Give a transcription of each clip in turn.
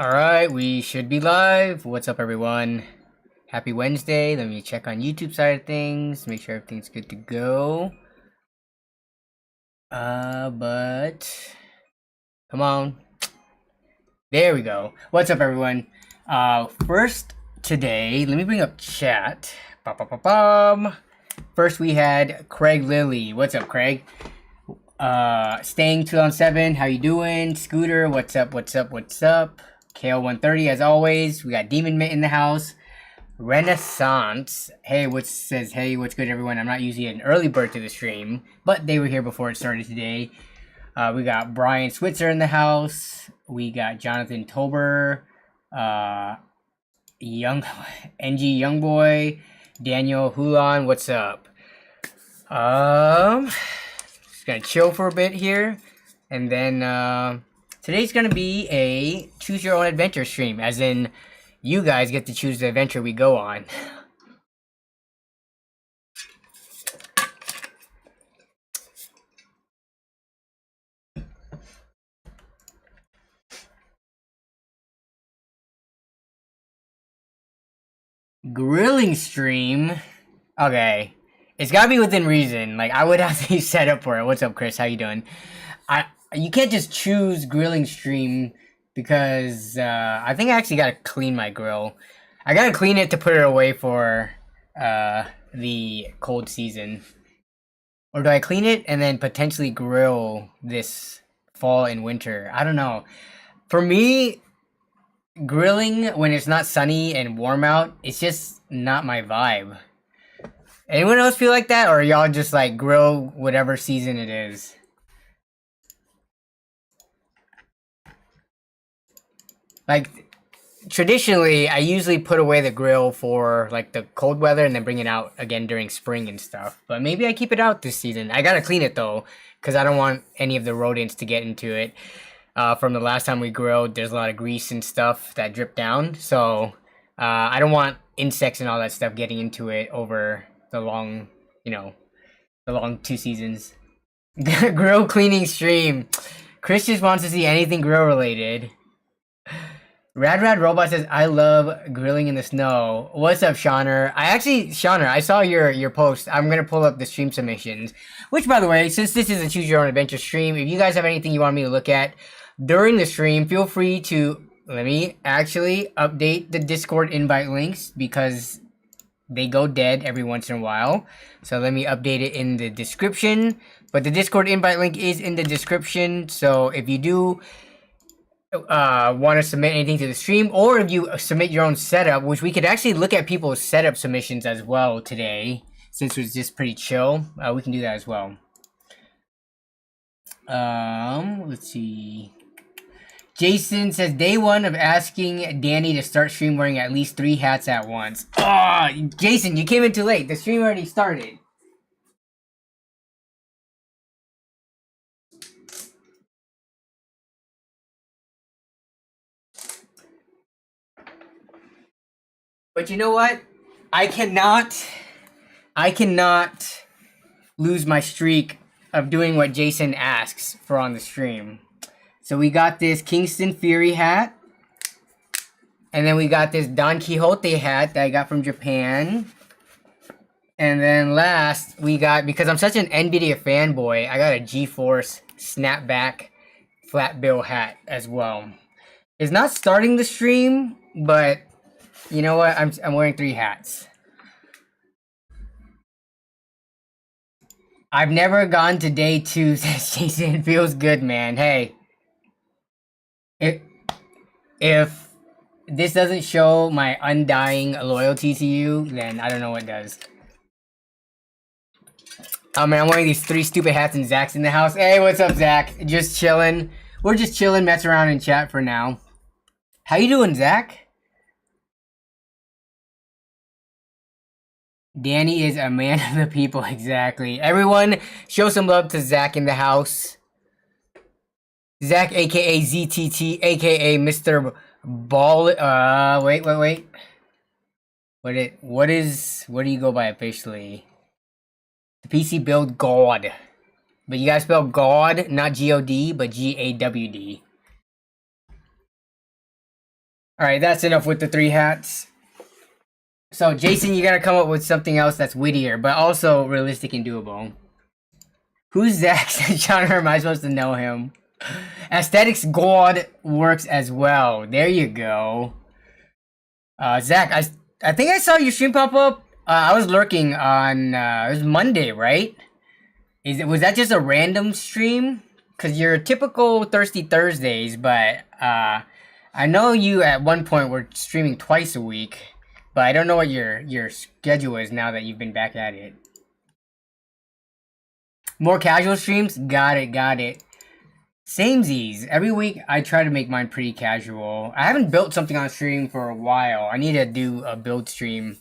Alright, we should be live. What's up, everyone? Happy Wednesday. Let me check on YouTube side of things, make sure everything's good to go. But come on. There we go. What's up, everyone? First today, let me bring up chat. First, we had Craig Lilly. What's up, Craig? Staying 2 on 7. How you doing? Scooter, what's up? What's up? What's up? KL130 as always. We got Demon Mint in the house. Renaissance. Hey, what's good, everyone? I'm not usually an early bird to the stream, but they were here before it started today. We got Brian Switzer in the house. We got Jonathan Tober, NG Youngboy, Daniel Hulan. What's up? Just gonna chill for a bit here, and then today's gonna be a choose your own adventure stream, as in you guys get to choose the adventure we go on. Grilling stream? Okay. It's gotta be within reason. Like, I would have to be set up for it. What's up, Chris? How you doing? You can't just choose grilling stream because I think I actually gotta clean my grill. I gotta clean it to put it away for the cold season. Or do I clean it and then potentially grill this fall and winter? I don't know. For me, grilling when it's not sunny and warm out, it's just not my vibe. Anyone else feel like that? Or y'all just like grill whatever season it is? Like, traditionally, I usually put away the grill for like the cold weather and then bring it out again during spring and stuff. But maybe I keep it out this season. I gotta clean it though, because I don't want any of the rodents to get into it. From the last time we grilled, there's a lot of grease and stuff that dripped down. So I don't want insects and all that stuff getting into it over the long, the long 2 seasons. Grill cleaning stream. Chris just wants to see anything grill related. Rad Robot says, I love grilling in the snow. What's up, Shauner? Shauner, I saw your post. I'm going to pull up the stream submissions. Which, by the way, since this is a Choose Your Own Adventure stream, if you guys have anything you want me to look at during the stream, feel free to... Let me actually update the Discord invite links because they go dead every once in a while. So let me update it in the description. But the Discord invite link is in the description. So if you do... want to submit anything to the stream, or if you submit your own setup, which we could actually look at people's setup submissions as well today, since it's just pretty chill, we can do that as well. Let's see. Jason says, day 1 of asking Danny to start stream wearing at least 3 hats at once. Oh, Jason, you came in too late. The stream already started. But you know what? I cannot lose my streak of doing what Jason asks for on the stream. So we got this Kingston Fury hat. And then we got this Don Quixote hat that I got from Japan. And then last, we got, because I'm such an NVIDIA fanboy, I got a GeForce snapback flat bill hat as well. It's not starting the stream, but... You know what? I'm wearing 3 hats. I've never gone to day 2, says Jason. Feels good, man. Hey. If this doesn't show my undying loyalty to you, then I don't know what does. Oh man, I'm wearing these 3 stupid hats and Zach's in the house. Hey, what's up, Zach? Just chilling. We're just chilling, messing around in chat for now. How you doing, Zach? Danny is a man of the people, exactly. Everyone, show some love to Zach in the house. Zach, aka ZTT, aka Mr. Ball. Wait. What do you go by officially? The PC build God. But you guys spell God, not G-O-D, but G-A-W-D. All right, that's enough with the 3 hats. So, Jason, you gotta come up with something else that's wittier, but also realistic and doable. Who's Zach? Genre, am I supposed to know him? Aesthetics God works as well. There you go. Zach, I think I saw your stream pop up. I was lurking on it was Monday, right? Was that just a random stream? Cause you're typical Thirsty Thursdays, but I know you at one point were streaming twice a week, but I don't know what your schedule is now that you've been back at it. More casual streams? Got it. Samesies. Every week I try to make mine pretty casual. I haven't built something on stream for a while. I need to do a build stream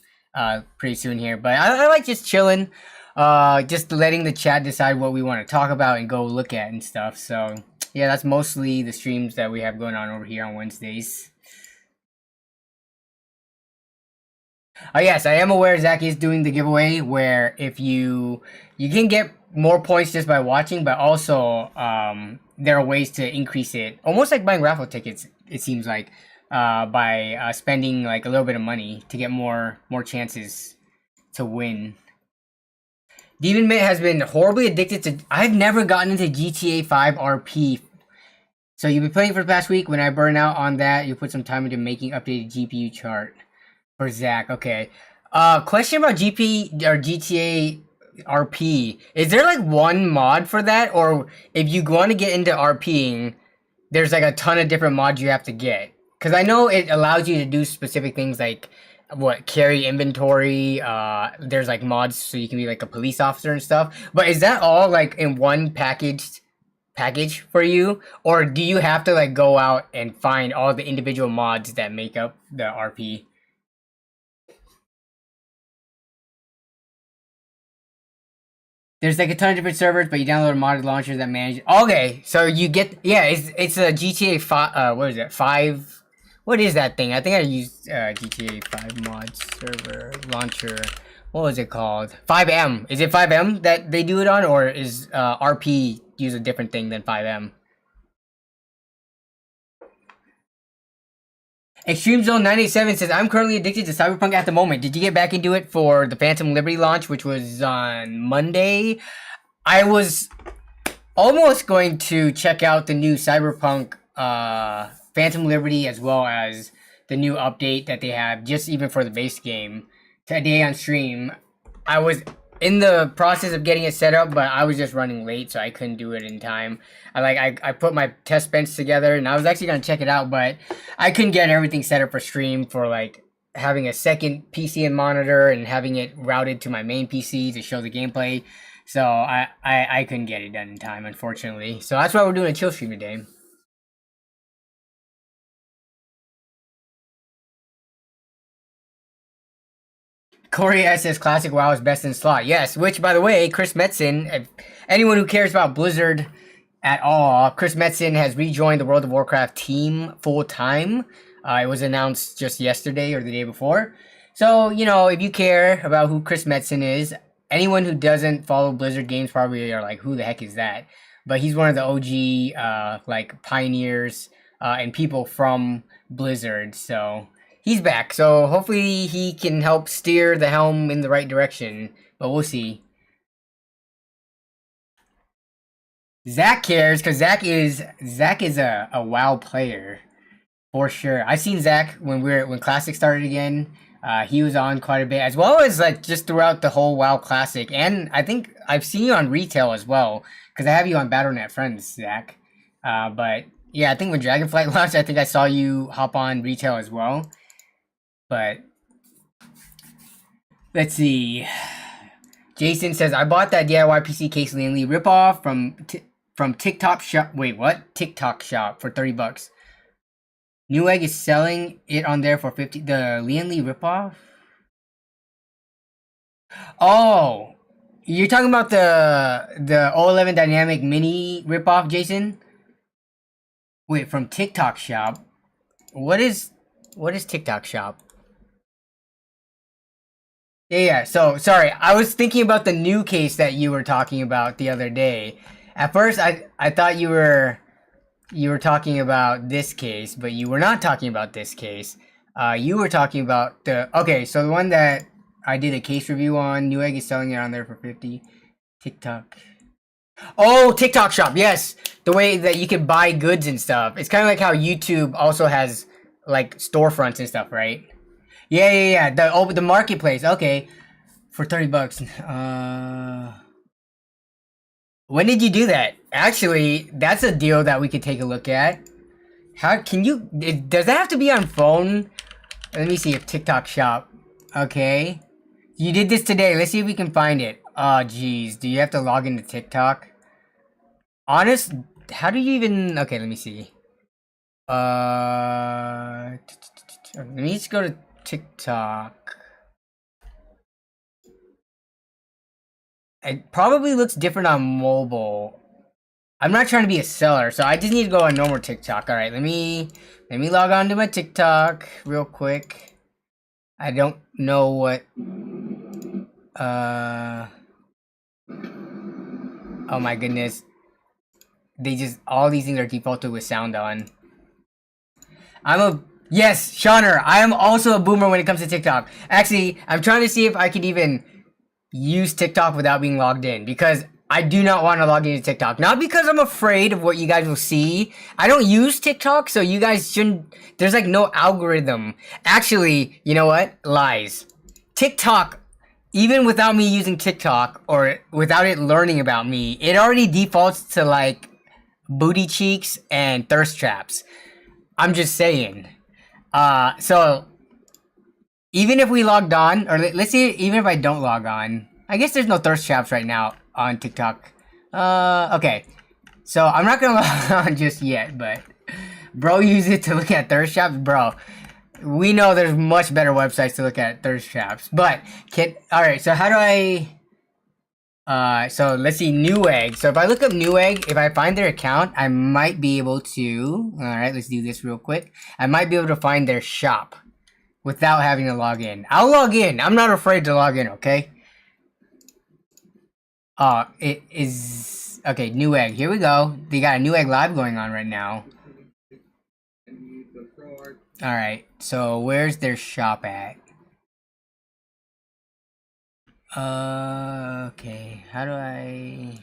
pretty soon here, but I like just chilling, just letting the chat decide what we want to talk about and go look at and stuff. So yeah, that's mostly the streams that we have going on over here on Wednesdays. Oh yes, I am aware Zach is doing the giveaway where if you can get more points just by watching, but also there are ways to increase it, almost like buying raffle tickets. It seems like by spending like a little bit of money to get more chances to win. Demon Mint has been horribly addicted to. I've never gotten into GTA 5 RP. So you've been playing for the past week. When I burn out on that, you put some time into making updated GPU chart. For Zach, okay. Question about GP or GTA RP. Is there like one mod for that, or if you want to get into RPing, there's like a ton of different mods you have to get? Because I know it allows you to do specific things like carry inventory. There's like mods so you can be like a police officer and stuff. But is that all like in one package for you, or do you have to like go out and find all the individual mods that make up the RP? There's like a ton of different servers, but you download a modded launcher that manages. Okay, so you get it's a GTA 5. What is it? 5. What is that thing? I think I used GTA 5 mod server launcher. What was it called? 5M. Is it 5M that they do it on, or is RP use a different thing than 5M? Extreme Zone 987 says, I'm currently addicted to Cyberpunk at the moment. Did you get back into it for the Phantom Liberty launch, which was on Monday? I was almost going to check out the new Cyberpunk Phantom Liberty as well as the new update that they have just even for the base game today on stream. I was in the process of getting it set up, but I was just running late, so I couldn't do it in time. I put my test bench together, and I was actually gonna check it out, but I couldn't get everything set up for stream for like having a second PC and monitor and having it routed to my main PC to show the gameplay. So I couldn't get it done in time, unfortunately. So that's why we're doing a chill stream today. Corey S says classic WoW is best in slot. Yes, which by the way, Chris Metzen, if anyone who cares about Blizzard at all, Chris Metzen has rejoined the World of Warcraft team full time. It was announced just yesterday or the day before. So, you know, if you care about who Chris Metzen is, anyone who doesn't follow Blizzard games probably are like, who the heck is that? But he's one of the OG like pioneers and people from Blizzard. So he's back. So hopefully he can help steer the helm in the right direction. But we'll see. Zach cares because Zach is a WoW player for sure. I've seen Zach when Classic started again. He was on quite a bit, as well as like just throughout the whole WoW Classic, and I think I've seen you on retail as well because I have you on Battle.net Friends, Zach. But yeah, I think when Dragonflight launched, I think I saw you hop on retail as well. But let's see. Jason says I bought that DIY PC case Lian Li ripoff from TikTok shop. Wait, what? TikTok shop for $30. Newegg is selling it on there for 50. The Lian Li ripoff? Oh, you're talking about the O11 Dynamic Mini ripoff, Jason? Wait, from TikTok shop. What is TikTok shop? Yeah. So sorry, I was thinking about the new case that you were talking about the other day. At first, I thought you were you were talking about this case, but you were not talking about this case. You were talking about okay, so the one that I did a case review on, Newegg is selling it on there for 50. TikTok. Oh, TikTok shop, yes. The way that you can buy goods and stuff. It's kind of like how YouTube also has like storefronts and stuff, right? Yeah. The marketplace. Okay, for $30. When did you do that? Actually, that's a deal that we could take a look at. How can you? Does that have to be on phone? Let me see if TikTok shop. Okay, you did this today. Let's see if we can find it. Oh, geez, do you have to log into TikTok? Honest, how do you even? Okay, let me see. Let me just go to TikTok. It probably looks different on mobile. I'm not trying to be a seller, so I just need to go on normal TikTok. All right, let me log on to my TikTok real quick. I don't know what. Oh my goodness. They just all these things are defaulted with sound on. Yes, Shauner. I am also a boomer when it comes to TikTok. Actually, I'm trying to see if I could even use TikTok without being logged in, because I do not want to log into TikTok. Not because I'm afraid of what you guys will see. I don't use TikTok, so you guys shouldn't. There's like no algorithm. Actually, you know what? Lies. TikTok, even without me using TikTok or without it learning about me, it already defaults to like booty cheeks and thirst traps. I'm just saying. So even if we logged on, or let's see, even if I don't log on, I guess there's no thirst traps right now on TikTok. Okay. So I'm not gonna log on just yet, but bro use it to look at thirst traps, bro. We know there's much better websites to look at thirst traps, but alright, so how do I, so let's see, Newegg. So if I look up Newegg, if I find their account, I might be able to, alright, let's do this real quick. I might be able to find their shop without having to log in. I'll log in. I'm not afraid to log in, okay? It is, okay, Newegg. Here we go. They got a Newegg live going on right now. Alright, so where's their shop at? Okay, how do I...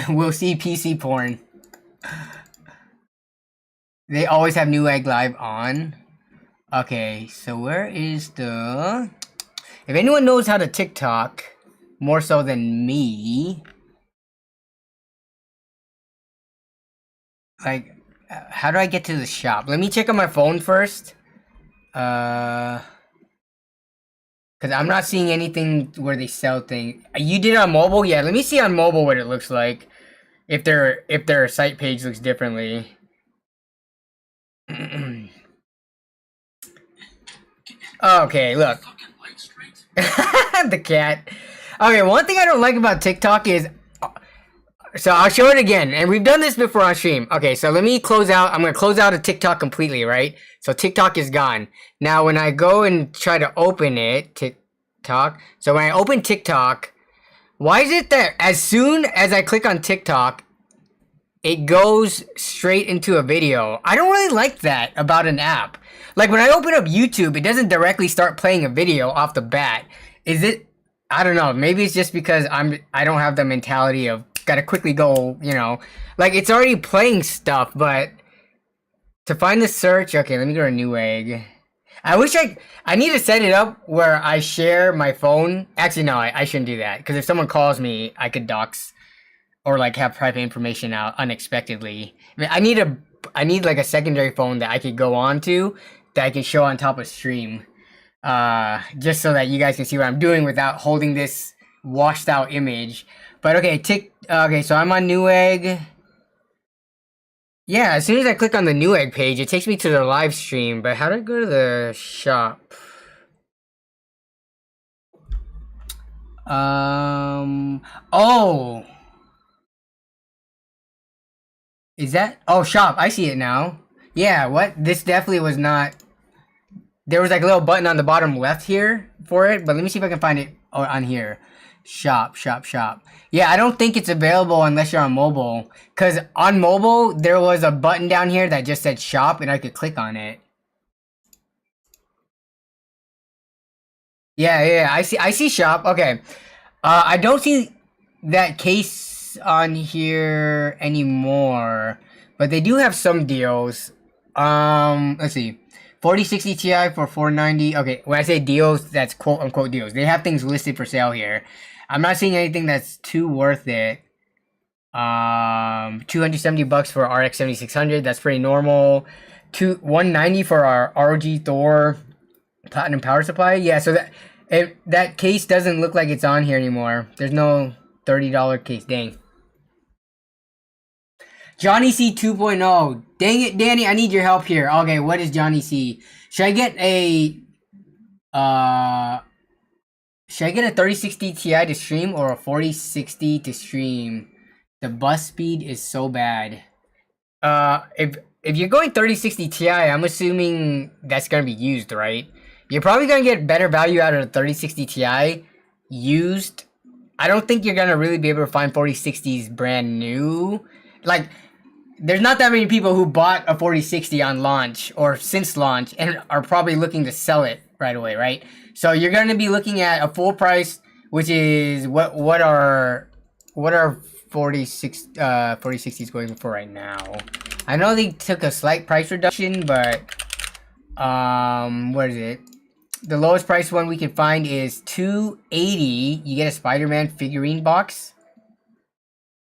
We'll see PC porn. They always have Newegg live on. Okay, so where is the... If anyone knows how to TikTok, more so than me, like, how do I get to the shop? Let me check on my phone first. Because I'm not seeing anything where they sell things. You did it on mobile? Yeah, let me see on mobile what it looks like. If their site page looks differently. Okay, look. The cat. Okay, one thing I don't like about TikTok is... So I'll show it again, and we've done this before on stream. Okay, so let me close out. I'm going to close out of TikTok completely, right? So TikTok is gone. Now when I go and try to open it, TikTok. So when I open TikTok, why is it that as soon as I click on TikTok, it goes straight into a video? I don't really like that about an app. Like when I open up YouTube, it doesn't directly start playing a video off the bat. Is it? I don't know. Maybe it's just because I don't have the mentality of gotta quickly go, you know. Like it's already playing stuff, but to find the search, okay, let me go to Newegg. I wish I need to set it up where I share my phone. Actually, no, I shouldn't do that, because if someone calls me, I could dox or like have private information out unexpectedly. I mean, I need like a secondary phone that I could go on to, that I can show on top of stream. Just so that you guys can see what I'm doing without holding this washed out image. But okay, okay, so I'm on Newegg. Yeah, as soon as I click on the Newegg page, it takes me to their live stream. But how do I go to the shop? Oh. Is that? Oh, shop. I see it now. Yeah, what? This definitely was not... There was like a little button on the bottom left here for it, but let me see if I can find it on here. Shop. Yeah, I don't think it's available unless you're on mobile. Because on mobile, there was a button down here that just said shop, and I could click on it. Yeah, I see shop. Okay. I don't see that case on here anymore, but they do have some deals. Let's see. 4060 Ti for 490. Okay, when I say deals, that's quote unquote deals. They have things listed for sale here. I'm not seeing anything that's too worth it. 270 bucks for RX 7600. That's pretty normal. 190 for our ROG Thor Platinum Power Supply. Yeah, so that case doesn't look like it's on here anymore. There's no $30 case. Dang. Johnny C 2.0. Dang it, Danny, I need your help here. Okay, what is Johnny C? Should I get a 3060 Ti to stream or a 4060 to stream? The bus speed is so bad. If you're going 3060 Ti, I'm assuming that's gonna be used, right? You're probably gonna get better value out of the 3060 Ti used. I don't think you're gonna really be able to find 4060s brand new. Like, there's not that many people who bought a 4060 on launch or since launch and are probably looking to sell it right away, right? So you're gonna be looking at a full price, which is what are 4060s going for right now? I know they took a slight price reduction, but what is it? The lowest price one we can find is $280. You get a Spider-Man figurine box.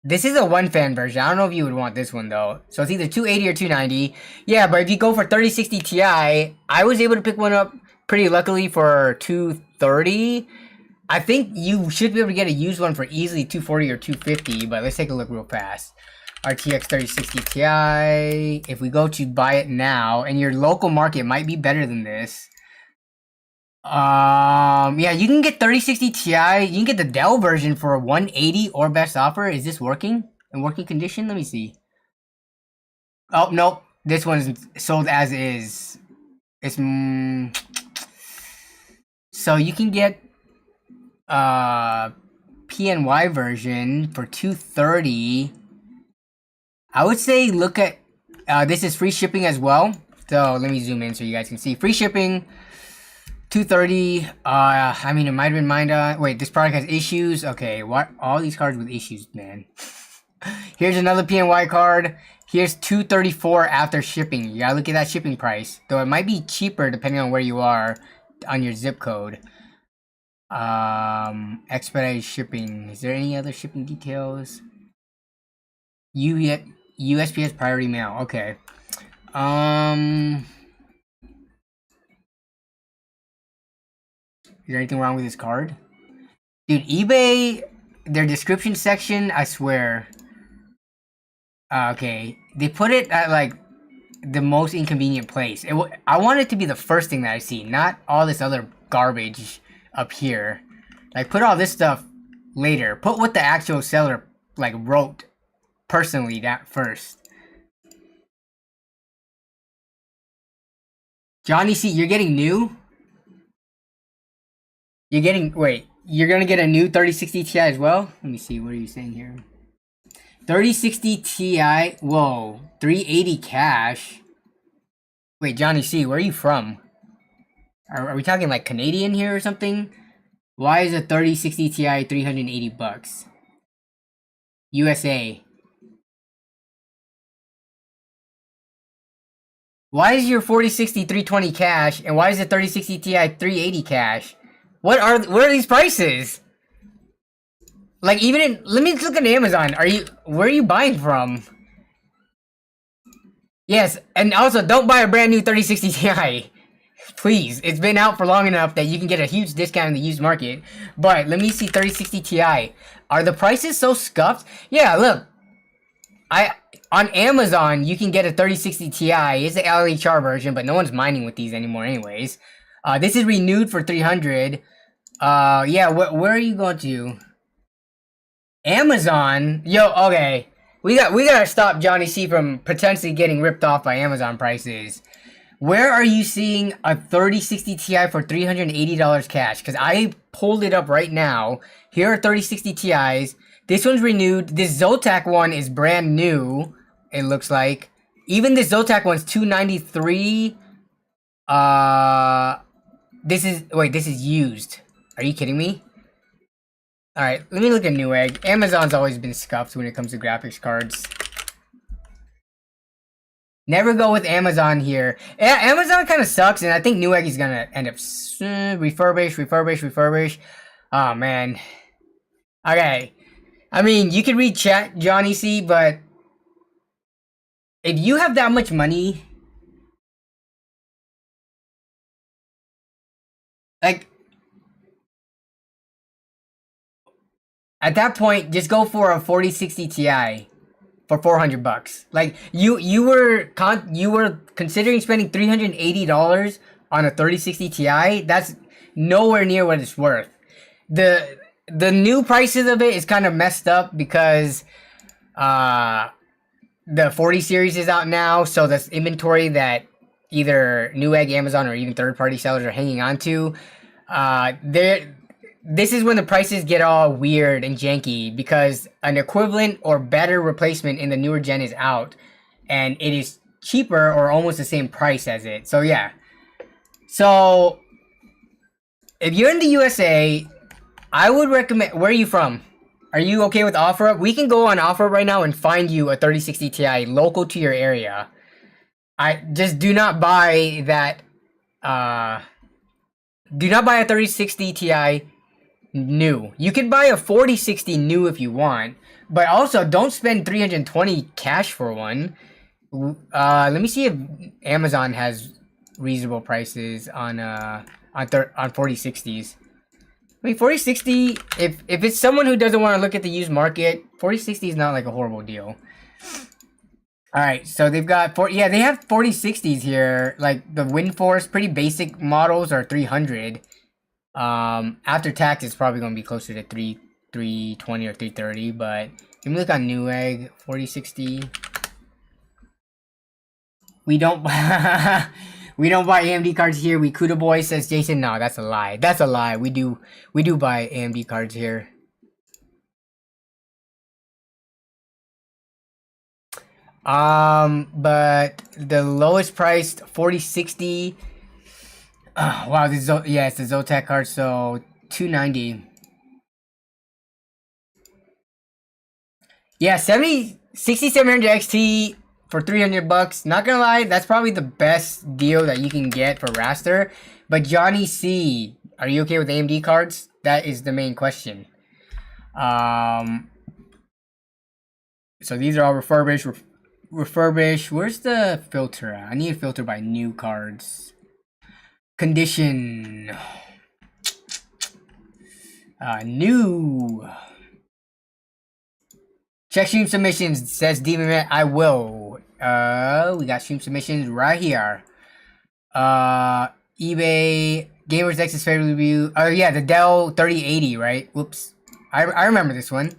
This is a one fan version. I don't know if you would want this one though. So it's either $280 or $290. Yeah, but if you go for 3060 Ti, I was able to pick one up pretty luckily for $230. I think you should be able to get a used one for easily $240 or $250, but let's take a look real fast. RTX 3060 Ti. If we go to buy it now, and your local market might be better than this. Yeah, you can get 3060 Ti. You can get the Dell version for $180 or best offer. Is this working? In working condition? Let me see. Oh, nope. This one's sold as is. It's so you can get PNY version for $230. I would say look at this is free shipping as well. So let me zoom in so you guys can see. Free shipping, $230. I mean, it might have been mine. Wait, this product has issues. Okay, what? All these cards with issues, man. Here's another PNY card. Here's $234 after shipping. You gotta look at that shipping price. Though it might be cheaper depending on where you are on your zip code. Expedited shipping. Is there any other shipping details? USPS priority mail. Okay. Is there anything wrong with this card? Dude, eBay, their description section, I swear. Okay. They put it at, like, the most inconvenient place. I want it to be the first thing that I see, not all this other garbage up here. Like, put all this stuff later. Put what the actual seller, like, wrote personally that first. Johnny C, you're getting new? You're getting, wait, you're gonna get a new 3060 Ti as well? Let me see, what are you saying here? 3060 Ti, whoa, 380 cash. Wait, Johnny C, where are you from? Are we talking like Canadian here or something? Why is a 3060 Ti 380 bucks? USA. Why is your 4060 320 cash and why is the 3060 Ti 380 cash? What are these prices? Like, even in, let me look at Amazon. Where are you buying from? Yes, and also don't buy a brand new 3060 Ti. Please, it's been out for long enough that you can get a huge discount in the used market. But let me see 3060 Ti. Are the prices so scuffed? Yeah, look. On Amazon, you can get a 3060 Ti. It's the LHR version, but no one's mining with these anymore anyways. This is renewed for $300. Yeah, where are you going to? Amazon? Yo, okay. We gotta stop Johnny C from potentially getting ripped off by Amazon prices. Where are you seeing a 3060 Ti for $380 cash? Because I pulled it up right now. Here are 3060 Ti's. This one's renewed. This Zotac one is brand new, it looks like. Even this Zotac one's $293. This is used. Are you kidding me? Alright, let me look at Newegg. Amazon's always been scuffed when it comes to graphics cards. Never go with Amazon here. Yeah, Amazon kind of sucks, and I think Newegg is gonna end up refurbish. Oh man. Okay. I mean, you can read chat, Johnny C, but if you have that much money, like, at that point, just go for a 4060 Ti for $400. Like, you were considering spending $380 on a 3060 Ti. That's nowhere near what it's worth. The new prices of it is kind of messed up because the 40 series is out now, so that's inventory that either Newegg, Amazon, or even third-party sellers are hanging on to. This is when the prices get all weird and janky because an equivalent or better replacement in the newer gen is out, and it is cheaper or almost the same price as it. So yeah. So if you're in the USA, I would recommend. Where are you from? Are you okay with OfferUp? We can go on OfferUp right now and find you a 3060 Ti local to your area. I just do not buy that. Do not buy a 3060 Ti new. You can buy a 4060 new if you want, but also don't spend $320 cash for one. Let me see if Amazon has reasonable prices on 4060s. I mean, 4060, if it's someone who doesn't want to look at the used market, 4060 is not like a horrible deal. Alright, so they've got, they have 4060s here. Like, the Windforce, pretty basic models are 300. After tax, it's probably going to be closer to 320 or 330, but let me look on Newegg, 4060. We don't we don't buy AMD cards here. We Kuda boy, says Jason. No, that's a lie. That's a lie. We do buy AMD cards here. But the lowest priced 4060. Wow, it's the Zotac card, so $290. Yeah, 6700 XT for $300. Not gonna lie, that's probably the best deal that you can get for raster. But Johnny C, are you okay with AMD cards? That is the main question. So these are all refurbished. Refurbish. Where's the filter at? I need a filter by new cards. Condition. New. Check stream submissions, says Demon Man. I will. We got stream submissions right here. eBay. Gamers X's favorite review. Oh yeah, the Dell 3080, right? Whoops. I remember this one.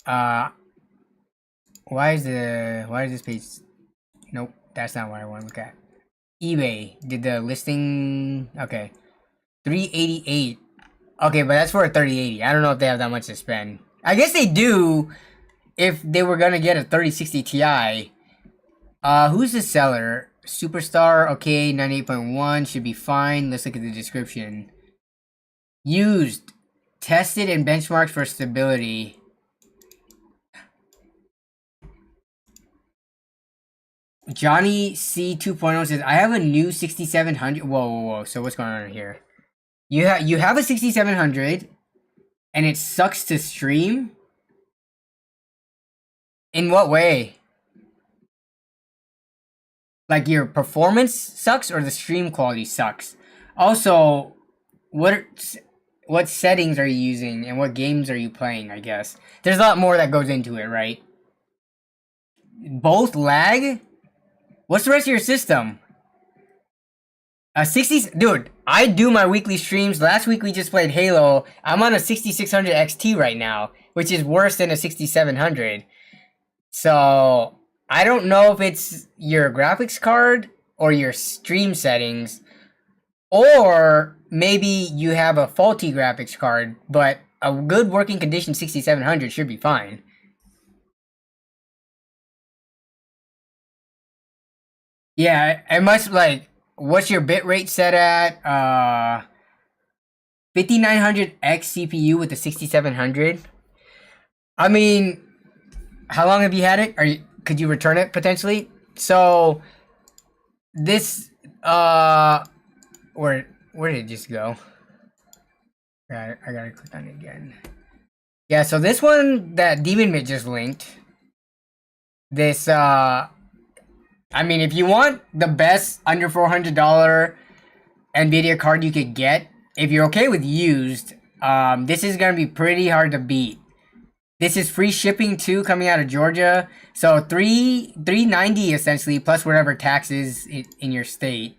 Why is this page? Nope, that's not what I want to look at. eBay did the listing. Okay, 388. Okay, but that's for a 3080. I don't know if they have that much to spend. I guess they do if they were gonna get a 3060 Ti. Who's the seller? Superstar. Okay, 98.1 should be fine. Let's look at the description. Used, tested, and benchmarked for stability. Johnny C 2.0 says, I have a new 6700. Whoa. So what's going on here? You have a 6700 and it sucks to stream? In what way? Like your performance sucks or the stream quality sucks? Also, what settings are you using and what games are you playing, I guess? There's a lot more that goes into it, right? Both lag? What's the rest of your system? 60, dude, I do my weekly streams. Last week we just played Halo. I'm on a 6600 XT right now, which is worse than a 6700. So, I don't know if it's your graphics card or your stream settings, or maybe you have a faulty graphics card, but a good working condition 6700 should be fine. Yeah, it must, like, what's your bitrate set at? 5900X CPU with the 6700. I mean, how long have you had it? Could you return it potentially? So this where did it just go? I gotta click on it again. Yeah, so this one that Demon Mitt just linked. This I mean, if you want the best under $400 NVIDIA card you could get, if you're okay with used, this is gonna be pretty hard to beat. This is free shipping too, coming out of Georgia. So $390 essentially, plus whatever taxes in your state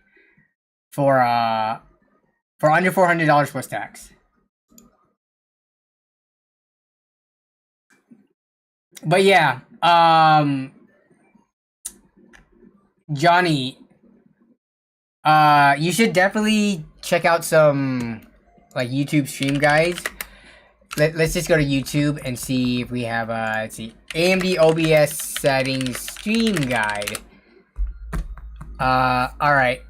for under $400 plus tax. But yeah, Johnny, you should definitely check out some like YouTube stream guides. Let's just go to YouTube and see if we have let's see, AMD OBS settings stream guide. All right,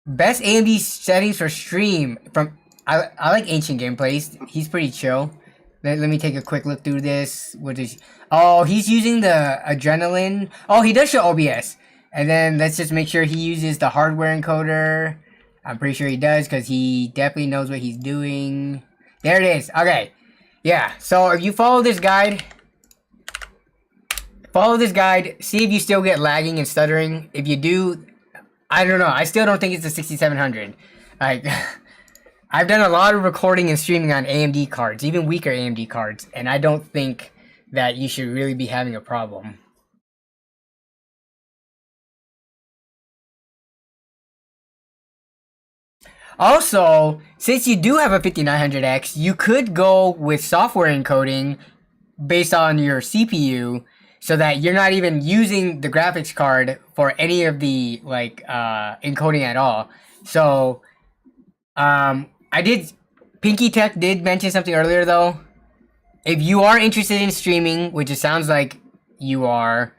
best AMD settings for stream from I like Ancient Gameplays. He's pretty chill. Let me take a quick look through this. What is? Oh, he's using the Adrenaline. Oh, he does show OBS. And then let's just make sure he uses the hardware encoder. I'm pretty sure he does because he definitely knows what he's doing. There it is. Okay. Yeah. So if you follow this guide, see if you still get lagging and stuttering. If you do, I don't know. I still don't think it's the 6700. Like, I've done a lot of recording and streaming on AMD cards, even weaker AMD cards, and I don't think that you should really be having a problem. Also, since you do have a 5900X, you could go with software encoding based on your CPU so that you're not even using the graphics card for any of the like encoding at all. So Pinky Tech did mention something earlier though. If you are interested in streaming, which it sounds like you are,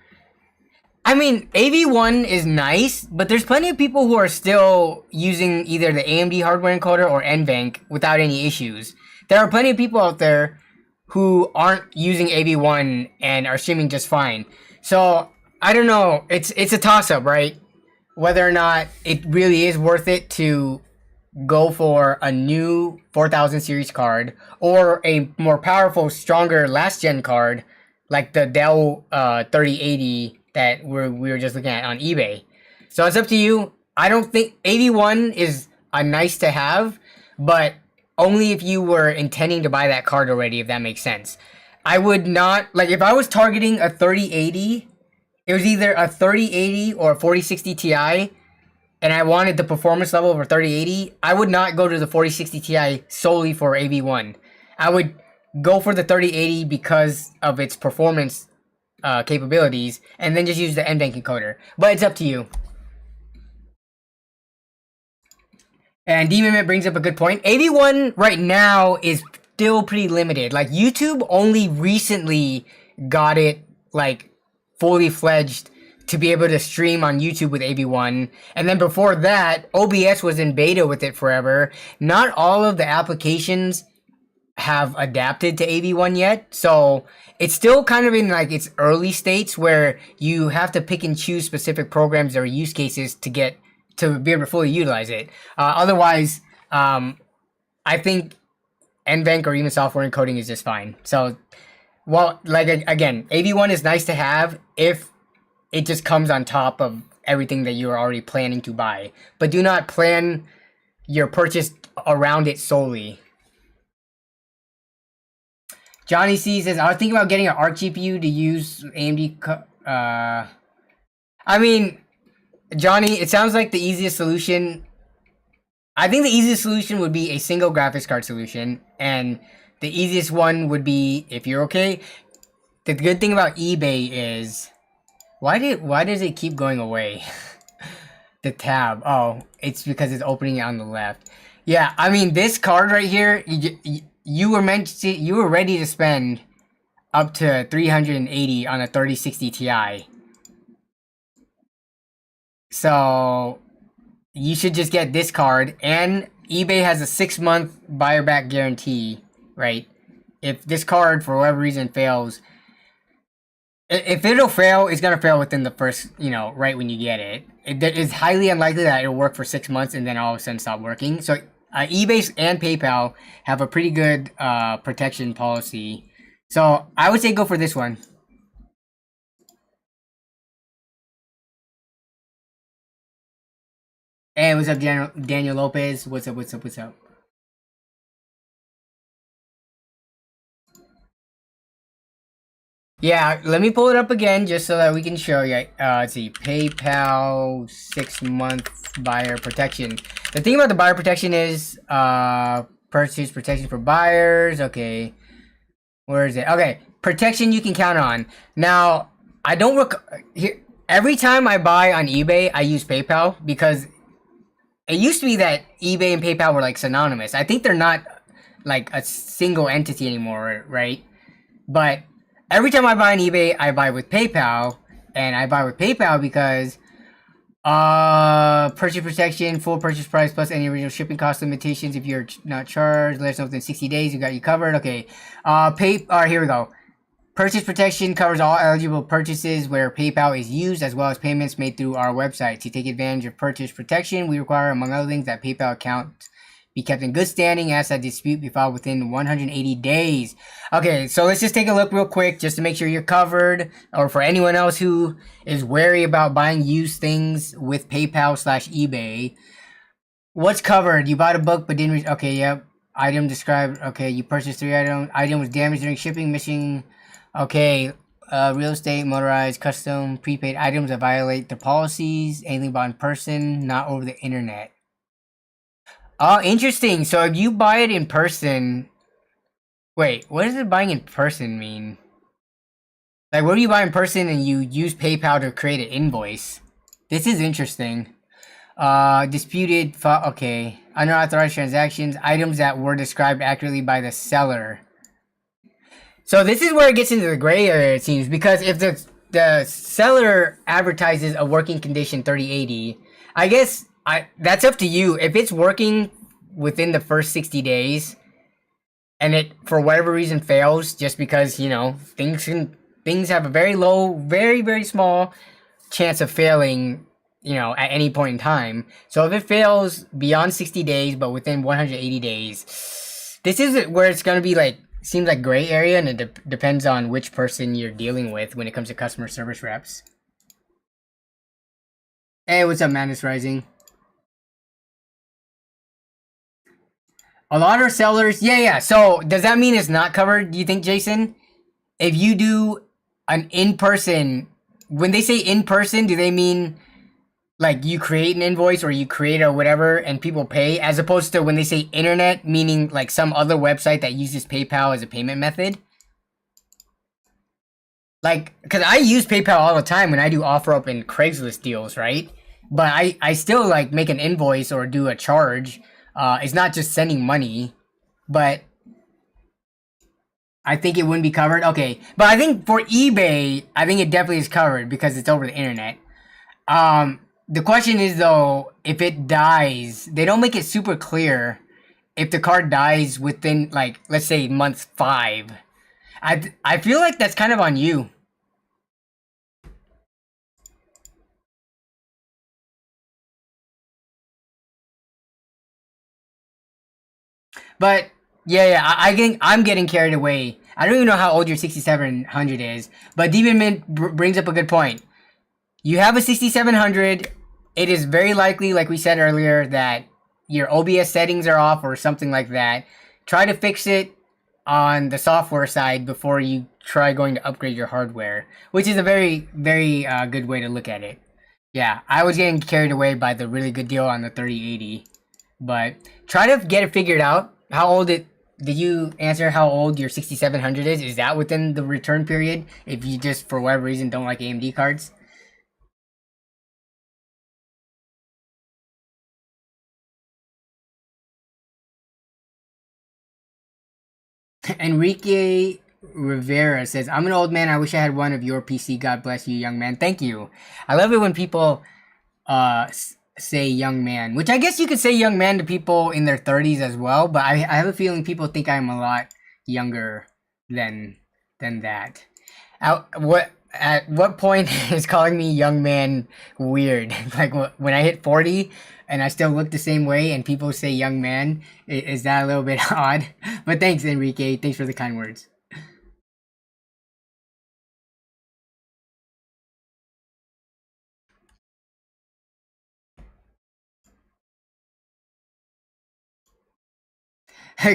I mean, AV1 is nice, but there's plenty of people who are still using either the AMD hardware encoder or NVENC without any issues. There are plenty of people out there who aren't using AV1 and are streaming just fine. So, I don't know, it's a toss-up, right? Whether or not it really is worth it to go for a new 4000 series card or a more powerful, stronger last-gen card like the Dell 3080 that we were just looking at on eBay. So it's up to you. I don't think AV1 is a nice to have, but only if you were intending to buy that card already, if that makes sense. I would not, like, if I was targeting a 3080, it was either a 3080 or a 4060 Ti, and I wanted the performance level of a 3080, I would not go to the 4060 Ti solely for AV1. I would go for the 3080 because of its performance capabilities, and then just use the NVENC encoder. But it's up to you. And Demon brings up a good point. AV1 right now is still pretty limited. Like, YouTube only recently got it, like, fully fledged to be able to stream on YouTube with AV1. And then before that, OBS was in beta with it forever. Not all of the applications have adapted to AV1 yet, so it's still kind of in like its early states where you have to pick and choose specific programs or use cases to get to be able to fully utilize it. Otherwise, I think NVENC or even software encoding is just fine. So, well, like again, AV1 is nice to have if it just comes on top of everything that you're already planning to buy, but do not plan your purchase around it solely. Johnny C says, I was thinking about getting an ARC GPU to use AMD. I mean, Johnny, it sounds like the easiest solution. I think the easiest solution would be a single graphics card solution. And the easiest one would be, if you're okay. The good thing about eBay is, why does it keep going away? The tab. Oh, it's because it's opening it on the left. Yeah, I mean this card right here. You were meant to. You were ready to spend up to 380 on a 3060 Ti. So you should just get this card, and eBay has a 6-month buyer back guarantee, right? If this card for whatever reason fails, if it'll fail, it's gonna fail within the first, right when you get it. It's highly unlikely that it'll work for 6 months and then all of a sudden stop working. So eBay and PayPal have a pretty good protection policy. So I would say go for this one. Hey, what's up, Daniel Lopez? What's up? What's up? What's up? Yeah, let me pull it up again just so that we can show you. Let's see, PayPal 6-month buyer protection. The thing about the buyer protection is purchase protection for buyers. Okay, where is it? Okay, protection you can count on. Now, I don't here. Every time I buy on eBay, I use PayPal because it used to be that eBay and PayPal were like synonymous. I think they're not like a single entity anymore, right? But every time I buy on eBay, I buy with PayPal, and I buy with PayPal because purchase protection, full purchase price plus any original shipping cost limitations. If you're not charged, let us know within 60 days. You got you covered. Okay. Alright, here we go. Purchase protection covers all eligible purchases where PayPal is used, as well as payments made through our website. To take advantage of purchase protection, we require, among other things, that PayPal account be kept in good standing, as that dispute be filed within 180 days. Okay, so let's just take a look real quick just to make sure you're covered, or for anyone else who is wary about buying used things with PayPal/eBay. What's covered? You bought a book but didn't okay, yep. Item described. Okay, you purchased 3 items. Item was damaged during shipping, missing. Okay, real estate, motorized, custom, prepaid items that violate the policies. Anything bought in person, not over the internet. Oh, interesting. So if you buy it in person, wait, what does it buying in person mean? Like, what do you buy in person and you use PayPal to create an invoice? This is interesting. Disputed, okay. Unauthorized transactions, items that were described accurately by the seller. So this is where it gets into the gray area, it seems, because if the seller advertises a working condition 3080, I guess that's up to you. If it's working within the first 60 days and it for whatever reason fails, just because things have a very low, very very small chance of failing, at any point in time. So if it fails beyond 60 days but within 180 days, this is where it's going to be like seems like gray area, and it depends on which person you're dealing with when it comes to customer service reps. Hey, what's up, Madness Rising? A lot of sellers, yeah. So does that mean it's not covered? Do you think, Jason? If you do an in-person, when they say in-person, do they mean like you create an invoice or you create a whatever and people pay, as opposed to when they say internet, meaning like some other website that uses PayPal as a payment method? Like, because I use PayPal all the time when I do OfferUp and Craigslist deals, right? But I still like make an invoice or do a charge. It's not just sending money, but I think it wouldn't be covered. Okay, but I think for eBay, I think it definitely is covered because it's over the internet. The question is though, if it dies, they don't make it super clear if the card dies within, like, let's say month 5. I feel like that's kind of on you. But yeah, I think I'm getting carried away. I don't even know how old your 6700 is, but Demon Mint brings up a good point. You have a 6700. It is very likely, like we said earlier, that your OBS settings are off or something like that. Try to fix it on the software side before you try going to upgrade your hardware, which is a very, very good way to look at it. Yeah, I was getting carried away by the really good deal on the 3080, but try to get it figured out. How old did you answer how old your 6700 is? Is that within the return period if you just for whatever reason don't like AMD cards? Enrique Rivera says, I'm an old man. I wish I had one of your PC. God bless you, young man. Thank you. I love it when people say young man, which I guess you could say young man to people in their 30s as well, but I have a feeling people think I'm a lot younger than that. At what point is calling me young man weird? Like when I hit 40 and I still look the same way and people say young man, is that a little bit odd? But thanks, Enrique. Thanks for the kind words.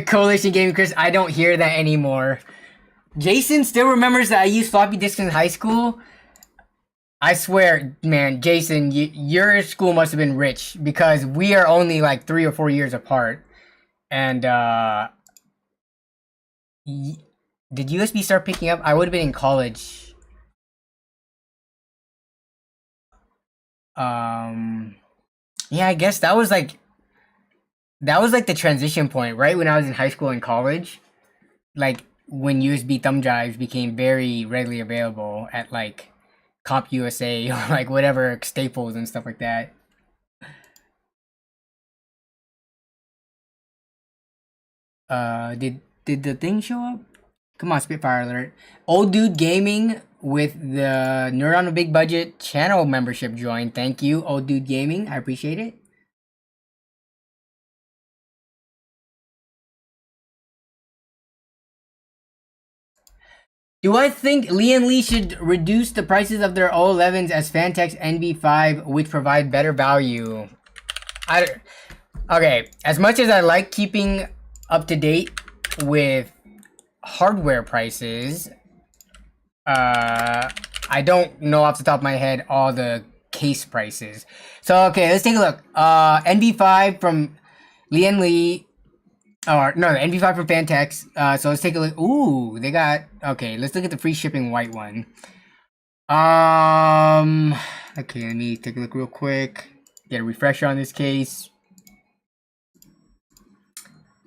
Coalition Gaming Chris, I don't hear that anymore. Jason still remembers that I used floppy disks in high school. I swear, man, Jason, your school must have been rich because we are only like 3 or 4 years apart. And did USB start picking up? I would have been in college. Yeah, I guess that was like the transition point, right? When I was in high school and college, like when USB thumb drives became very readily available at like Comp USA or like whatever Staples and stuff like that. Did the thing show up? Come on, Spitfire alert. Old Dude Gaming with the Nerd on a Big Budget channel membership join. Thank you, Old Dude Gaming. I appreciate it. Do I think Lian Li should reduce the prices of their O11s as Fantex NV5, which provide better value? Okay, as much as I like keeping up to date with hardware prices, I don't know off the top of my head all the case prices. So okay, let's take a look. NV5 from Lian Li. Or no, the NV5 from Fantex. So let's take a look. Ooh, they got okay. Let's look at the free shipping white one. Okay, let me take a look real quick. Get a refresher on this case.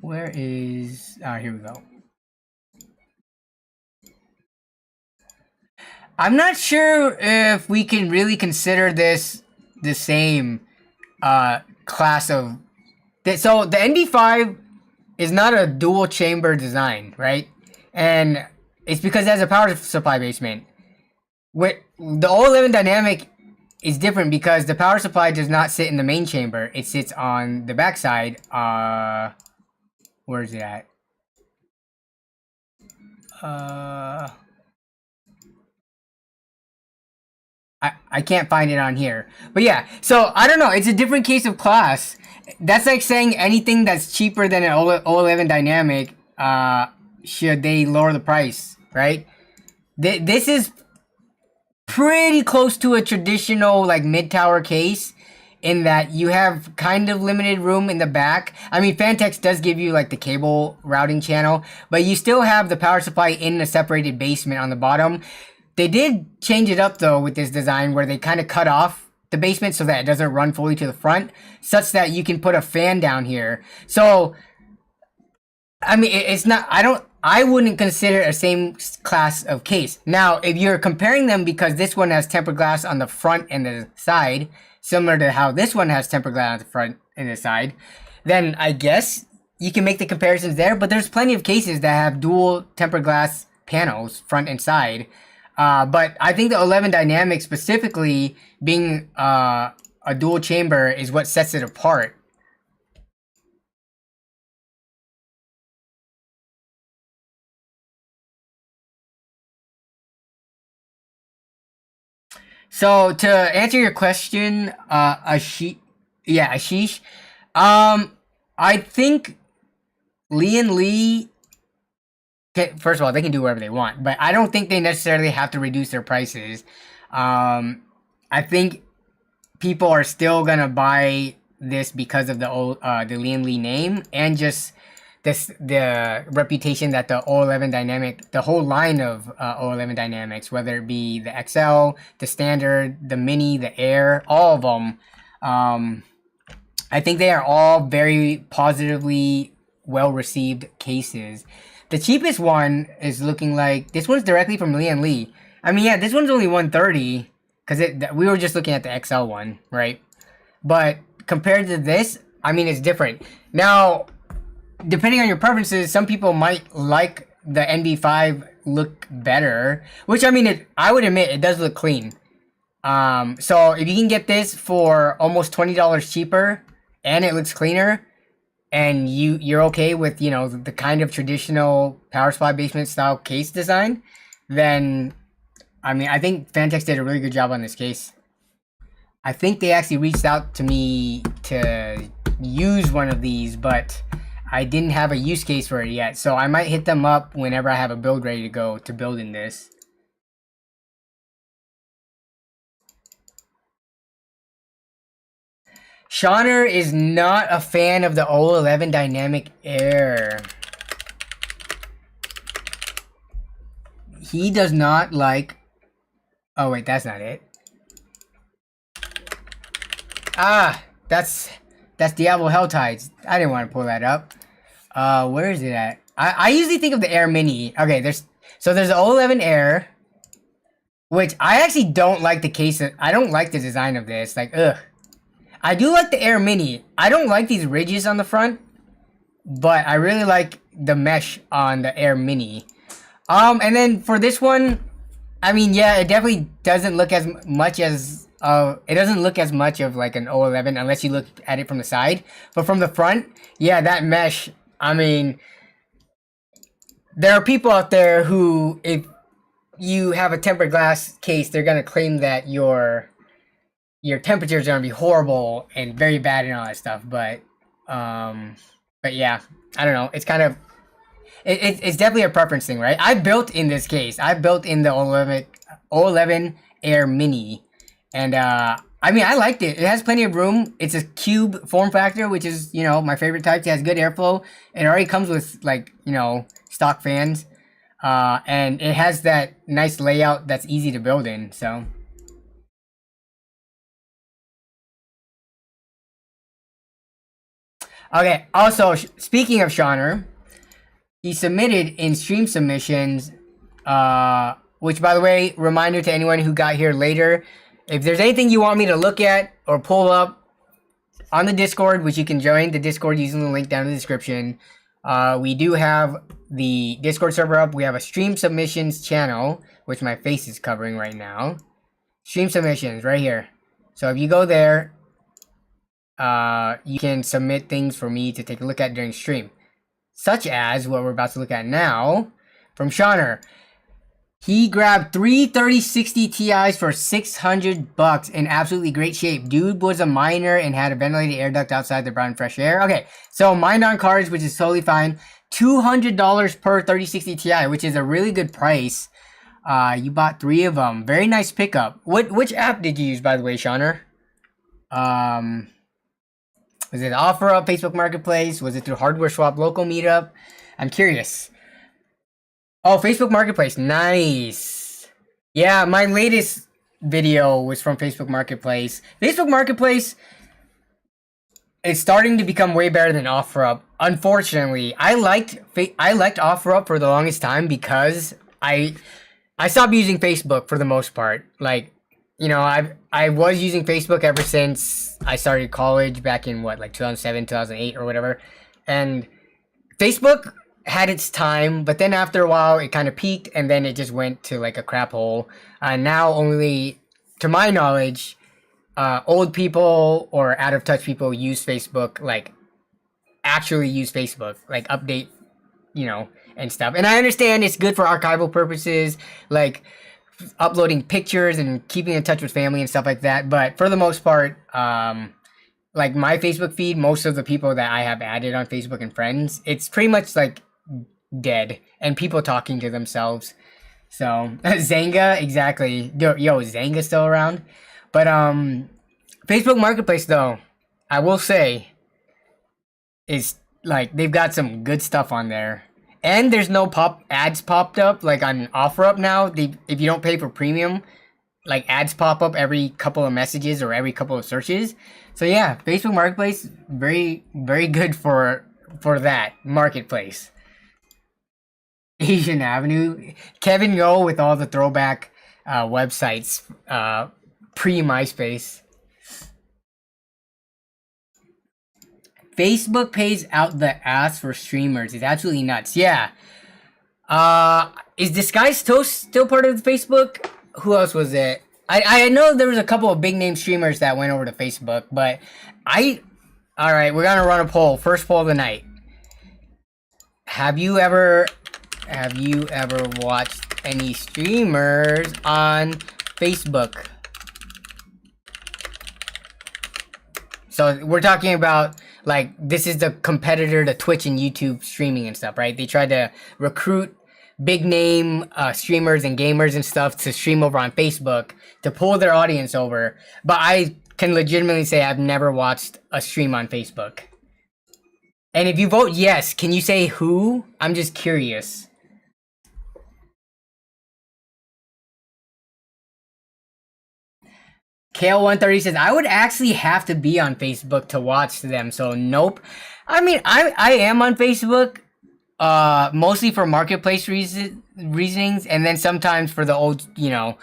Where is? Here we go. I'm not sure if we can really consider this the same class of. So the NV5 is not a dual chamber design, right? And it's because it has a power supply basement. With the O11 dynamic is different because the power supply does not sit in the main chamber. It sits on the backside. Where is it at? I can't find it on here. But yeah, so I don't know. It's a different case of class. That's like saying anything that's cheaper than an O11 dynamic, should they lower the price, right? This is pretty close to a traditional like mid-tower case in that you have kind of limited room in the back. I mean, Fantex does give you like the cable routing channel, but you still have the power supply in a separated basement on the bottom. They did change it up though with this design where they kind of cut off the basement so that it doesn't run fully to the front, such that you can put a fan down here. So, I mean, it's not, I wouldn't consider it a same class of case. Now, if you're comparing them because this one has tempered glass on the front and the side, similar to how this one has tempered glass on the front and the side, then I guess you can make the comparisons there, but there's plenty of cases that have dual tempered glass panels, front and side. But I think the 11 dynamic specifically being a dual chamber is what sets it apart. So to answer your question, Ashish, I think Lian Li. First of all, they can do whatever they want, but I don't think they necessarily have to reduce their prices. I think people are still gonna buy this because of the Lian Li name and just the reputation that the O11 dynamic, the whole line of O11 dynamics, whether it be the XL, the standard, the mini, the air, all of them, I think they are all very positively well received cases. The cheapest one is looking like this one's directly from Lian Li. I mean, yeah, this one's only 130 because we were just looking at the XL one, right? But compared to this, I mean, it's different. Now, depending on your preferences, some people might like the NV5 look better, which I mean, I would admit it does look clean. So if you can get this for almost $20 cheaper and it looks cleaner, and you're okay with, you know, the kind of traditional power supply basement style case design, then I mean, I think Fantex did a really good job on this case. I think they actually reached out to me to use one of these, but I didn't have a use case for it yet. So I might hit them up whenever I have a build ready to go to build in this. Shauner is not a fan of the 011 Dynamic Air. He does not like... Oh, wait, that's not it. Ah, that's Diablo Helltides. I didn't want to pull that up. Where is it at? I usually think of the Air Mini. Okay, there's the 011 Air, which I actually don't like the case. I don't like the design of this. Like, ugh. I do like the Air Mini. I don't like these ridges on the front, but I really like the mesh on the Air Mini. And then for this one, I mean, yeah, it definitely doesn't look as much as it doesn't look as much of like an 011 unless you look at it from the side. But from the front, yeah, that mesh. I mean, there are people out there who, if you have a tempered glass case, they're gonna claim that your temperature is gonna be horrible and very bad and all that stuff. But yeah, I don't know. It's kind of it's definitely a preference thing, right? I built in this case. I built in the 011 Air Mini, and I mean, I liked it. It has plenty of room. It's a cube form factor, which is, you know, my favorite type. It has good airflow. It already comes with, like, you know, stock fans, and it has that nice layout that's easy to build in. So. Okay, also, speaking of Shauner, he submitted in stream submissions, which, by the way, reminder to anyone who got here later, if there's anything you want me to look at or pull up on the Discord, which you can join the Discord using the link down in the description, we do have the Discord server up. We have a stream submissions channel, which my face is covering right now. Stream submissions, right here. So if you go there, you can submit things for me to take a look at during stream, such as what we're about to look at now from Shauner. He grabbed 3 3060 Ti's for $600 in absolutely great shape. Dude was a miner and had a ventilated air duct outside the brown fresh air. Okay, so mined on cards, which is totally fine. $200 per 3060 Ti, which is a really good price. You bought 3 of them. Very nice pickup. Which app did you use, by the way, Shauner? Was it OfferUp, Facebook Marketplace? Was it through Hardware Swap, Local Meetup? I'm curious. Oh, Facebook Marketplace. Nice. Yeah, my latest video was from Facebook Marketplace. Facebook Marketplace is starting to become way better than OfferUp. Unfortunately, I liked OfferUp for the longest time because I stopped using Facebook for the most part. Like, you know, I was using Facebook ever since I started college back in what, like 2007, 2008 or whatever. And Facebook had its time, but then after a while it kind of peaked and then it just went to like a crap hole. Now only, to my knowledge, old people or out of touch people use Facebook, like actually use Facebook, like update, you know, and stuff. And I understand it's good for archival purposes, like uploading pictures and keeping in touch with family and stuff like that. But for the most part, like my Facebook feed, most of the people that I have added on Facebook and friends, it's pretty much like dead and people talking to themselves. So Zanga, exactly. Yo, is Zanga still around? But Facebook Marketplace, though, I will say, is like they've got some good stuff on there. And there's no ads popped up like on OfferUp now. If you don't pay for premium, like ads pop up every couple of messages or every couple of searches. So yeah, Facebook Marketplace, very, very good for that marketplace. Asian Avenue. Kevin Yo with all the throwback websites pre MySpace. Facebook pays out the ass for streamers. It's absolutely nuts. Yeah. Is Disguised Toast still part of the Facebook? Who else was it? I know there was a couple of big name streamers that went over to Facebook, but alright, we're gonna run a poll. First poll of the night. Have you ever watched any streamers on Facebook? So we're talking about, like, this is the competitor to Twitch and YouTube streaming and stuff, right? They tried to recruit big name streamers and gamers and stuff to stream over on Facebook to pull their audience over. But I can legitimately say I've never watched a stream on Facebook. And if you vote yes, can you say who? I'm just curious. Kale130 says, I would actually have to be on Facebook to watch them, so nope. I mean, I am on Facebook, mostly for marketplace reasonings, and then sometimes for the old, you know,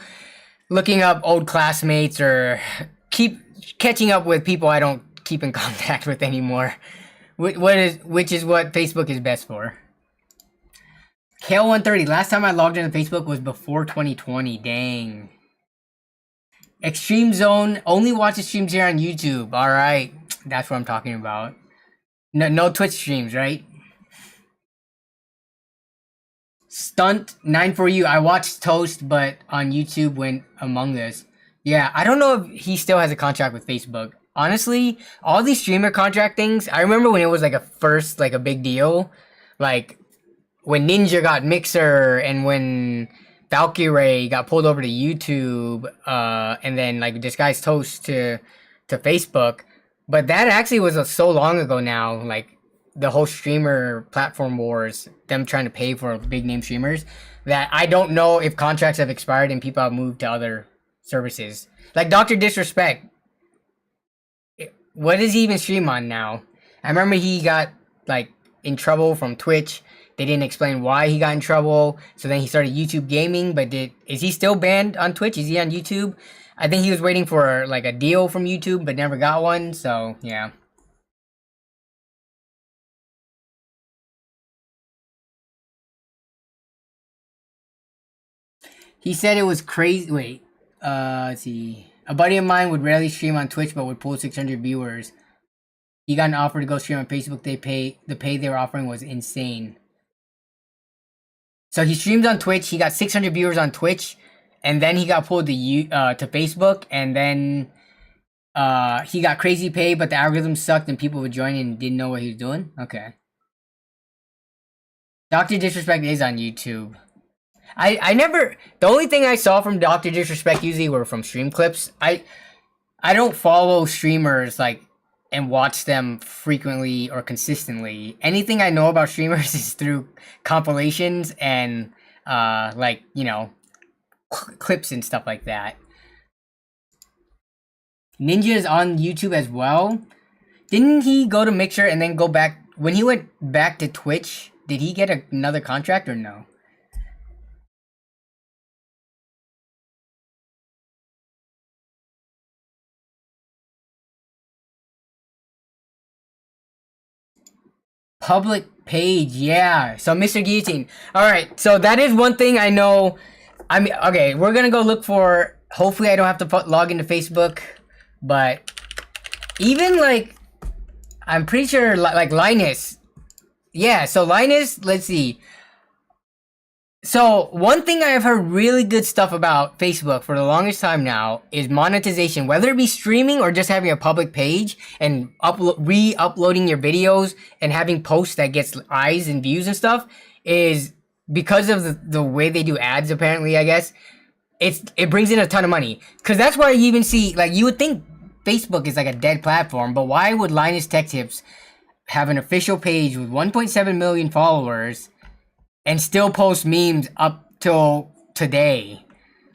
looking up old classmates or keep catching up with people I don't keep in contact with anymore. Which is what Facebook is best for. Kale130, last time I logged into Facebook was before 2020, dang. Extreme Zone only watches streams here on YouTube. All right, that's what I'm talking about. No Twitch streams, right? Stunt 9 for you. I watched Toast, but on YouTube went Among Us. Yeah, I don't know if he still has a contract with Facebook. Honestly, all these streamer contract things, I remember when it was like a big deal, like when Ninja got Mixer and when Valkyrie got pulled over to YouTube, and then like Disguised Toast to Facebook. But that actually was so long ago now, like the whole streamer platform wars, them trying to pay for big name streamers, that I don't know if contracts have expired and people have moved to other services. Like Dr. Disrespect, what does he even stream on now? I remember he got like in trouble from Twitch. They didn't explain why he got in trouble. So then he started YouTube gaming, but is he still banned on Twitch? Is he on YouTube? I think he was waiting for like a deal from YouTube, but never got one. So yeah. He said it was crazy. Wait, let's see. A buddy of mine would rarely stream on Twitch, but would pull 600 viewers. He got an offer to go stream on Facebook. The pay they were offering was insane. So he streamed on Twitch. He got 600 viewers on Twitch, and then he got pulled to Facebook, and then he got crazy pay, but the algorithm sucked, and people would join and didn't know what he was doing. Okay. Dr. Disrespect is on YouTube. I never. The only thing I saw from Dr. Disrespect usually were from stream clips. I don't follow streamers like and watch them frequently or consistently. Anything I know about streamers is through compilations and like, you know, clips and stuff like that. Ninja is on YouTube as well. Didn't he go to Mixer and then go back? When he went back to Twitch, did he get another contract or no? Public page, yeah. So Mr. Guillotine. Alright, so that is one thing I know. I mean, okay, we're gonna go look for, hopefully I don't have to log into Facebook, but even like, I'm pretty sure like Linus. Yeah, so Linus, let's see. So one thing I have heard really good stuff about Facebook for the longest time now is monetization, whether it be streaming or just having a public page and re-uploading your videos and having posts that gets eyes and views and stuff, is because of the way they do ads, apparently, I guess. It brings in a ton of money. Because that's why you even see, like, you would think Facebook is like a dead platform, but why would Linus Tech Tips have an official page with 1.7 million followers and still post memes up till today?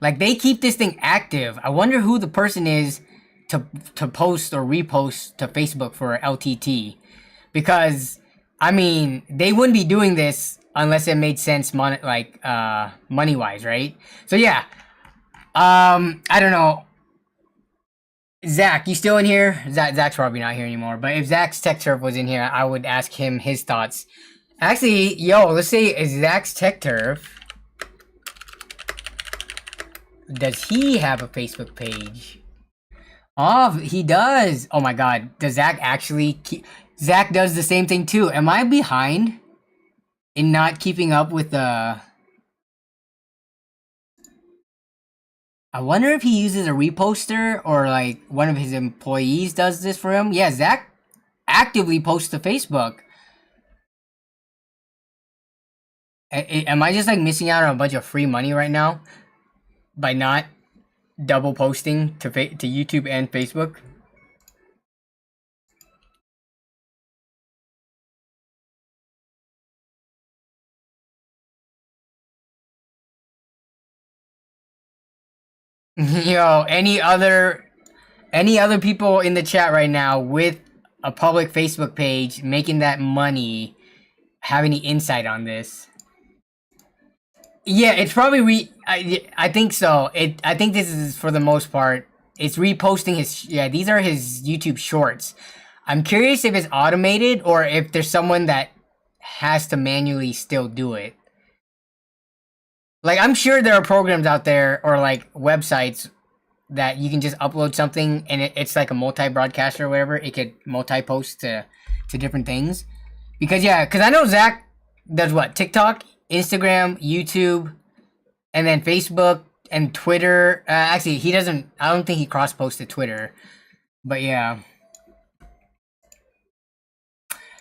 Like, they keep this thing active. I wonder who the person is to post or repost to Facebook for LTT. Because, I mean, they wouldn't be doing this unless it made sense money wise, right? So yeah, I don't know. Zach, you still in here? Zach's probably not here anymore. But if Zach's Tech Turf was in here, I would ask him his thoughts. Actually, yo, let's say is Zach's Tech Turf. Does he have a Facebook page? Oh, he does. Oh my God, does Zach actually? Zach does the same thing too. Am I behind in not keeping up with the? I wonder if he uses a reposter or like one of his employees does this for him. Yeah, Zach actively posts to Facebook. Am I just like missing out on a bunch of free money right now by not double posting to YouTube and Facebook? Yo, any other people in the chat right now with a public Facebook page making that money have any insight on this? Yeah, it's probably I think so. I think this is for the most part. It's reposting his these are his YouTube shorts. I'm curious if it's automated or if there's someone that has to manually still do it. Like I'm sure there are programs out there or like websites that you can just upload something and it's like a multi-broadcaster or whatever. It could multi-post to different things. Because I know Zach does what? TikTok, Instagram, YouTube, and then Facebook and Twitter. Actually, he doesn't. I don't think he cross-posted Twitter. But yeah.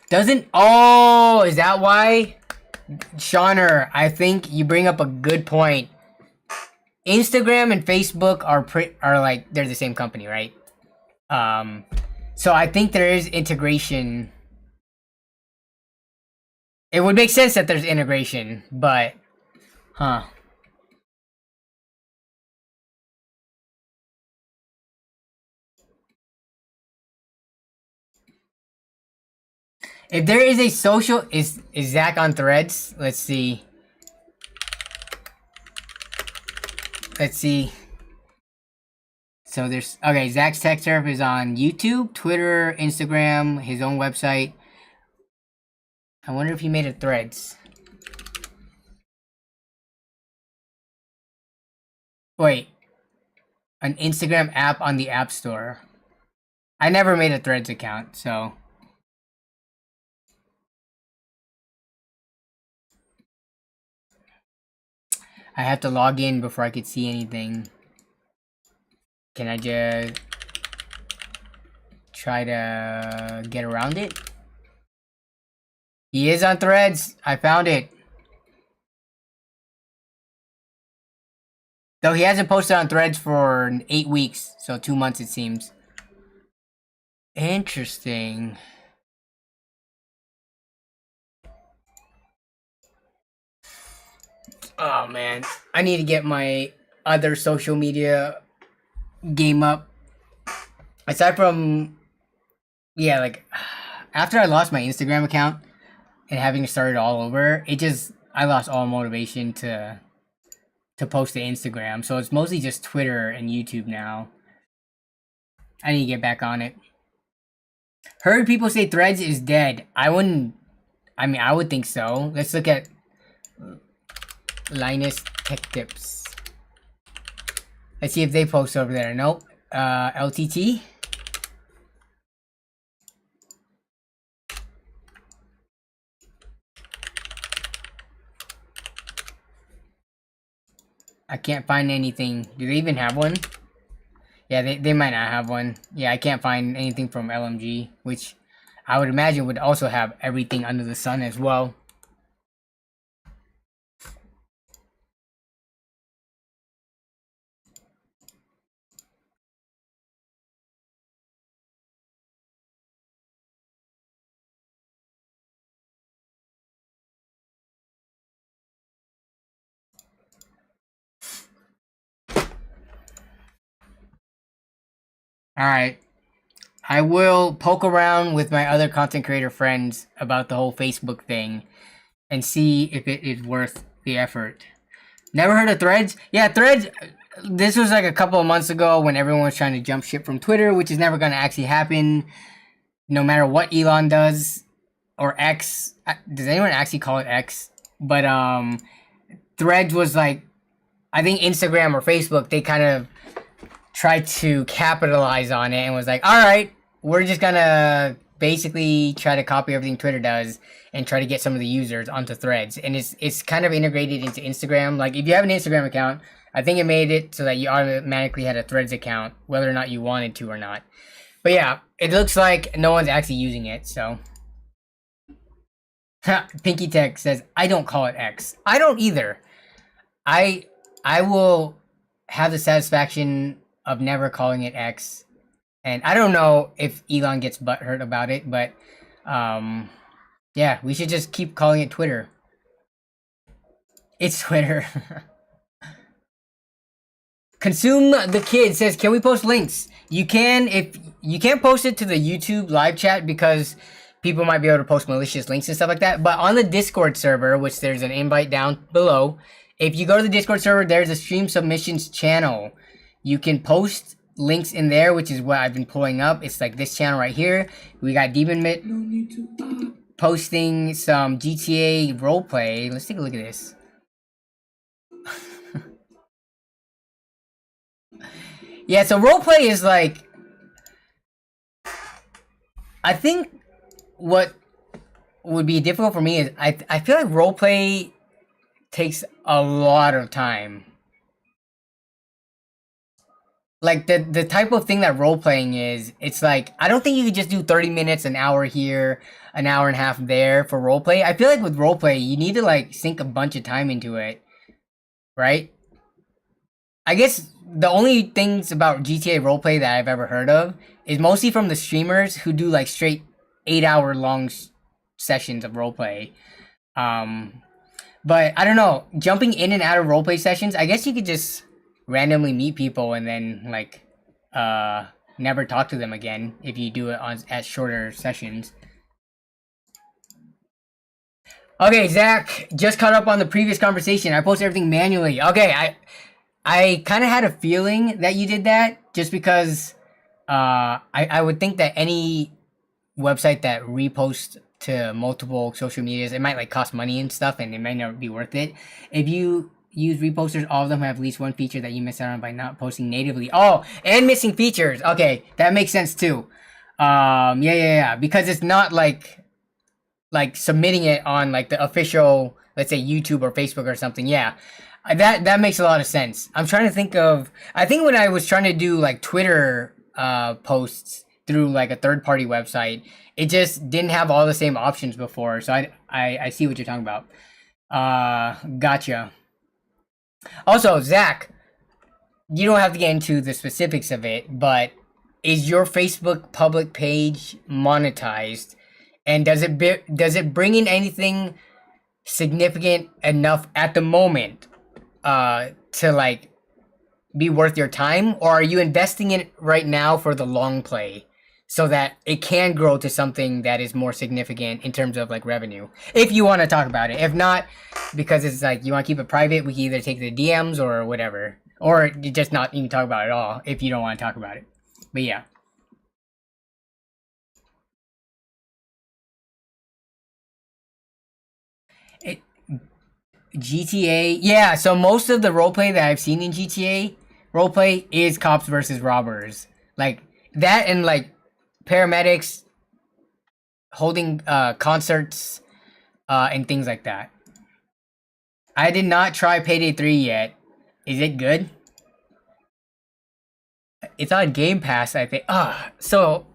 Doesn't. Oh, is that why? Shauner, I think you bring up a good point. Instagram and Facebook are like they're the same company, right? So I think there is integration. It would make sense that there's integration, but if there is a social, is Zach on Threads? Let's see. So there's Zach's Tech Turf is on YouTube, Twitter, Instagram, his own website. I wonder if he made a Threads. Wait, an Instagram app on the App Store. I never made a Threads account, so. I have to log in before I could see anything. Can I just try to get around it? He is on Threads. I found it. Though he hasn't posted on Threads for 8 weeks, so 2 months it seems. Interesting. Oh man, I need to get my other social media game up. Aside from, like after I lost my Instagram account and having to start it all over, I lost all motivation to post to Instagram. So it's mostly just Twitter and YouTube now. I need to get back on it. Heard people say Threads is dead. I would think so. Let's look at Linus Tech Tips. Let's see if they post over there. Nope. LTT. I can't find anything. Do they even have one? Yeah, they might not have one. Yeah, I can't find anything from LMG, which I would imagine would also have everything under the sun as well. Alright. I will poke around with my other content creator friends about the whole Facebook thing. and see if it is worth the effort. Never heard of Threads? Yeah, Threads. This was like a couple of months ago when everyone was trying to jump ship from Twitter, which is never going to actually happen, no matter what Elon does or X. Does anyone actually call it X? But Threads was like, I think Instagram or Facebook, they kind of tried to capitalize on it and was like, all right, we're just gonna basically try to copy everything Twitter does and try to get some of the users onto Threads. And it's kind of integrated into Instagram. Like if you have an Instagram account, I think it made it so that you automatically had a Threads account, whether or not you wanted to or not. But yeah, it looks like no one's actually using it, so. Pinky Tech says, I don't call it X. I don't either. I will have the satisfaction of never calling it X. And I don't know if Elon gets butthurt about it, but yeah, we should just keep calling it Twitter. It's Twitter. Consume the Kid says, can we post links? You can, if you can't post it to the YouTube live chat because people might be able to post malicious links and stuff like that. But on the Discord server, which there's an invite down below, if you go to the Discord server, there's a stream submissions channel. You can post links in there, which is what I've been pulling up. It's like this channel right here. We got Demon Mitt posting some GTA roleplay. Let's take a look at this. Yeah, so roleplay is like, I think what would be difficult for me is I feel like roleplay takes a lot of time. Like the type of thing that role playing is, it's like I don't think you could just do 30 minutes, an hour here, an hour and a half there for role play. I feel like with role play, you need to like sink a bunch of time into it, right? I guess the only things about GTA roleplay that I've ever heard of is mostly from the streamers who do like straight 8-hour long sessions of roleplay. But I don't know, jumping in and out of roleplay sessions, I guess you could just randomly meet people and then like never talk to them again if you do it on at shorter sessions. Okay, Zach, just caught up on the previous conversation. I posted everything manually. Okay, I kind of had a feeling that you did that just because I would think that any website that reposts to multiple social medias, it might like cost money and stuff and it might not be worth it. If you use reposters, all of them have at least one feature that you miss out on by not posting natively. Oh, and missing features. Okay, that makes sense too. Yeah. Because it's not like submitting it on like the official, let's say YouTube or Facebook or something. Yeah, that makes a lot of sense. I'm trying to think of, I think when I was trying to do like Twitter posts through like a third-party website, it just didn't have all the same options before. So I see what you're talking about. Gotcha. Also, Zach, you don't have to get into the specifics of it, but is your Facebook public page monetized? And does it bring in anything significant enough at the moment to like be worth your time, or are you investing in it right now for the long play so that it can grow to something that is more significant in terms of like revenue, if you want to talk about it? If not, because it's like you want to keep it private, we can either take the DMs or whatever, or you just not even talk about it at all if you don't want to talk about it. But yeah. GTA, yeah, so most of the roleplay that I've seen in GTA roleplay is cops versus robbers. Like that, and like paramedics holding concerts and things like that. I did not try Payday 3 yet. Is it good? It's on Game Pass, I think. So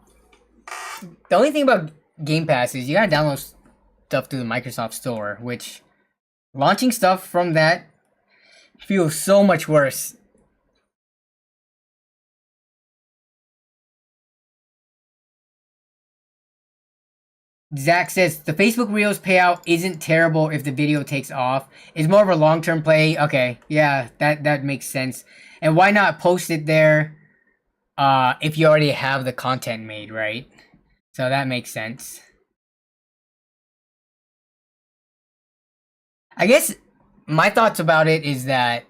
the only thing about Game Pass is you gotta download stuff through the Microsoft Store, which launching stuff from that feels so much worse. Zach says the Facebook Reels payout isn't terrible if the video takes off. It's more of a long-term play. Okay, yeah, that makes sense. And why not post it there if you already have the content made, right? So that makes sense. I guess my thoughts about it is that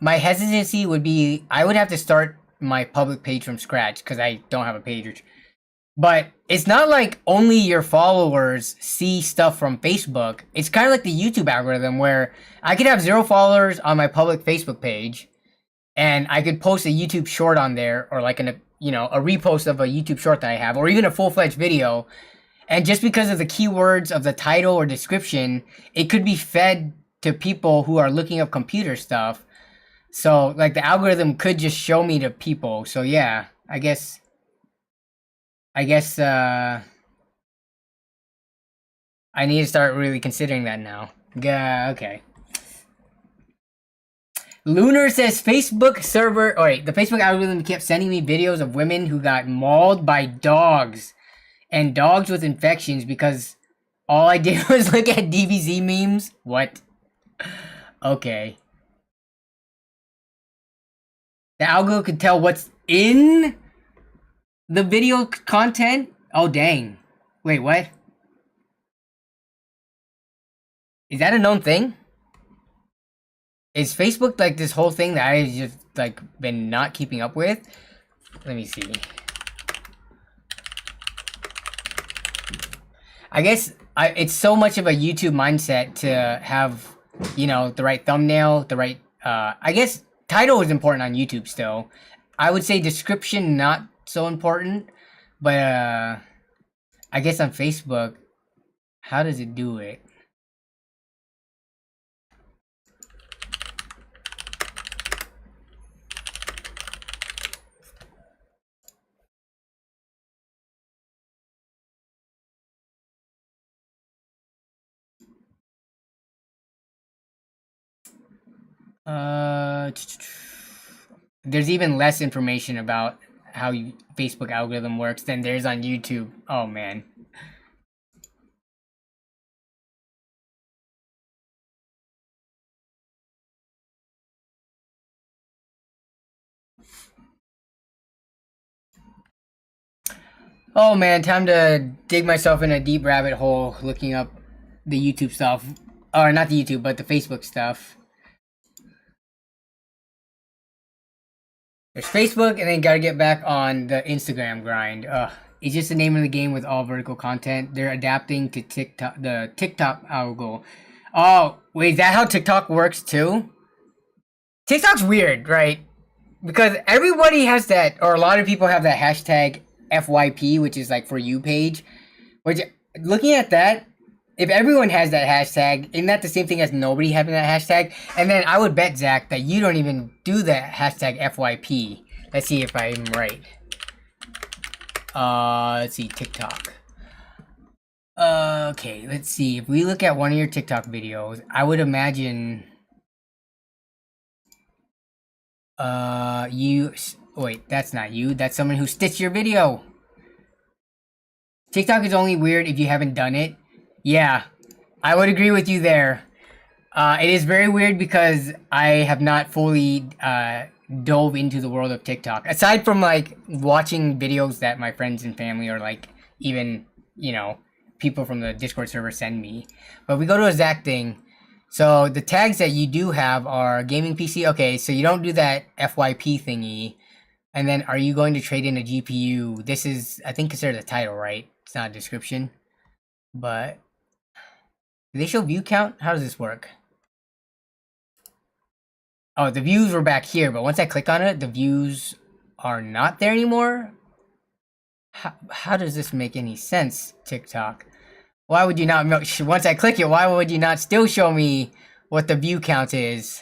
my hesitancy would be I would have to start my public page from scratch because I don't have a page. But it's not like only your followers see stuff from Facebook. It's kind of like the YouTube algorithm where I could have 0 followers on my public Facebook page and I could post a YouTube short on there or like a repost of a YouTube short that I have or even a full-fledged video. And just because of the keywords of the title or description, it could be fed to people who are looking up computer stuff. So like the algorithm could just show me to people. So yeah, I guess I need to start really considering that now. Yeah, okay. Lunar says Facebook server. Oh wait, the Facebook algorithm kept sending me videos of women who got mauled by dogs and dogs with infections because all I did was look at DBZ memes. What? Okay. The algo could tell what's in the video content? Oh, dang. Wait, what? Is that a known thing? Is Facebook like this whole thing that I just like been not keeping up with? Let me see. I guess it's so much of a YouTube mindset to have, you know, the right thumbnail, the right, I guess title is important on YouTube still. I would say description not so important, but I guess on Facebook, how does it do it? There's even less information about how Facebook algorithm works than there's on YouTube. Oh man. Oh man, time to dig myself in a deep rabbit hole looking up the YouTube stuff. Or not the YouTube, but the Facebook stuff. There's Facebook, and then gotta get back on the Instagram grind. It's just the name of the game with all vertical content. They're adapting to TikTok, the TikTok algo. Oh, wait, is that how TikTok works too? TikTok's weird, right? Because everybody has that, or a lot of people have that hashtag FYP, which is like for you page. Which, looking at that, if everyone has that hashtag, isn't that the same thing as nobody having that hashtag? And then I would bet, Zach, that you don't even do that hashtag FYP. Let's see if I'm right. Let's see, TikTok. Okay, let's see. If we look at one of your TikTok videos, I would imagine... wait, that's not you. That's someone who stitched your video. TikTok is only weird if you haven't done it. Yeah, I would agree with you there. It is very weird because I have not fully dove into the world of TikTok. Aside from like watching videos that my friends and family or like even, you know, people from the Discord server send me. But we go to a Zach thing. So the tags that you do have are gaming PC. Okay, so you don't do that FYP thingy. And then are you going to trade in a GPU? This is, I think, considered a title, right? It's not a description. But do they show view count? How does this work? Oh, the views were back here, but once I click on it, the views are not there anymore. How does this make any sense, TikTok? Why would you not, once I click it, why would you not still show me what the view count is?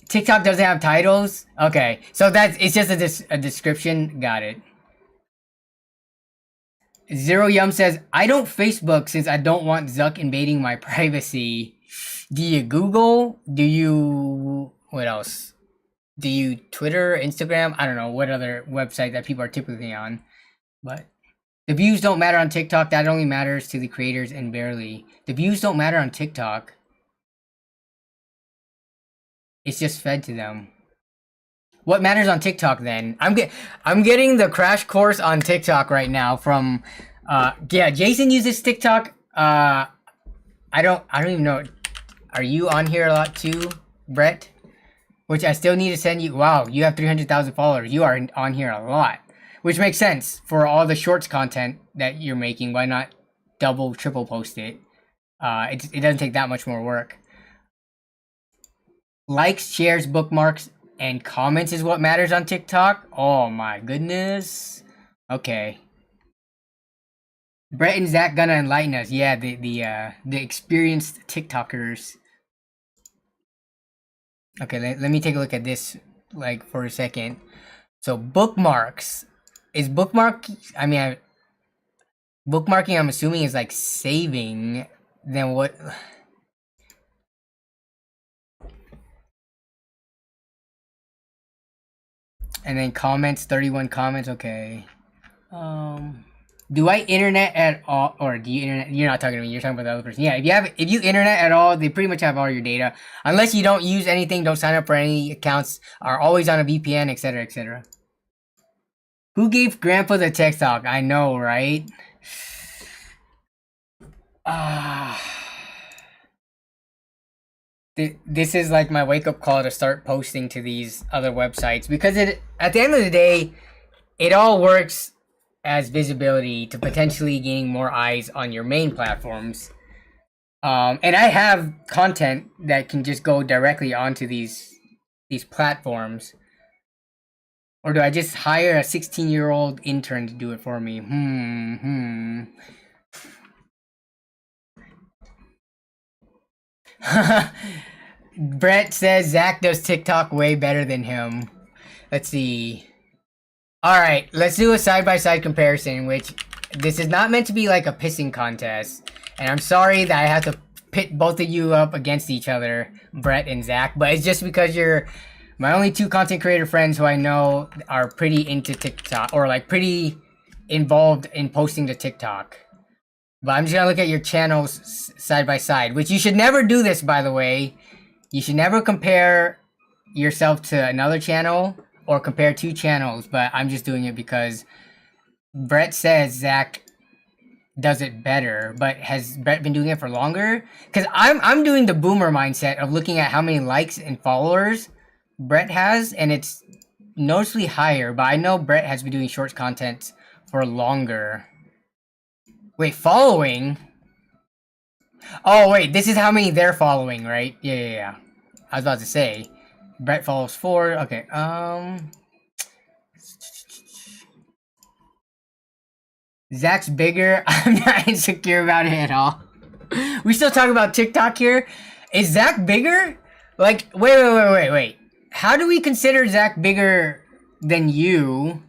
TikTok doesn't have titles? Okay, so it's just a description. Got it. Zero Yum says, I don't Facebook since I don't want Zuck invading my privacy. Do you Google? Do you... What else? Do you Twitter, Instagram? I don't know what other website that people are typically on. But the views don't matter on TikTok. That only matters to the creators and barely. The views don't matter on TikTok. It's just fed to them. What matters on TikTok then? I'm getting the crash course on TikTok right now from yeah, Jason uses TikTok. I don't even know. Are you on here a lot too, Brett? Which I still need to send you. Wow, you have 300,000 followers. You are on here a lot. Which makes sense for all the shorts content that you're making. Why not double, triple post it? It doesn't take that much more work. Likes, shares, bookmarks, and comments is what matters on TikTok? Oh my goodness. Okay. Brett and Zach gonna enlighten us. Yeah, the experienced TikTokers. Okay, let me take a look at this like for a second. So bookmarks. Is bookmarking, I'm assuming is like saving. Then what? And then comments, 31 comments, okay. Do I internet at all, or do you internet? You're not talking to me. You're talking about the other person. Yeah, if you internet at all, they pretty much have all your data. Unless you don't use anything, don't sign up for any accounts, are always on a VPN, etc., etc. Who gave Grandpa the tech talk? I know, right? This is like my wake-up call to start posting to these other websites, because at the end of the day, it all works as visibility to potentially gaining more eyes on your main platforms. And I have content that can just go directly onto these platforms. Or do I just hire a 16-year-old intern to do it for me? Brett says Zach does TikTok way better than him. Let's see. Alright, let's do a side-by-side comparison, which this is not meant to be like a pissing contest. And I'm sorry that I have to pit both of you up against each other, Brett and Zach, but it's just because you're my only two content creator friends who I know are pretty into TikTok, or like pretty involved in posting to TikTok. But I'm just gonna look at your channels side by side, which you should never do this, by the way. You should never compare yourself to another channel or compare two channels, but I'm just doing it because Brett says Zach does it better, but has Brett been doing it for longer? Because I'm doing the boomer mindset of looking at how many likes and followers Brett has, and it's noticeably higher, but I know Brett has been doing shorts content for longer. Wait, following? Oh, wait, this is how many they're following, right? Yeah. I was about to say. Brett follows 4. Okay, Zach's bigger. I'm not insecure about it at all. We still talk about TikTok here. Is Zach bigger? Like, wait. How do we consider Zach bigger than you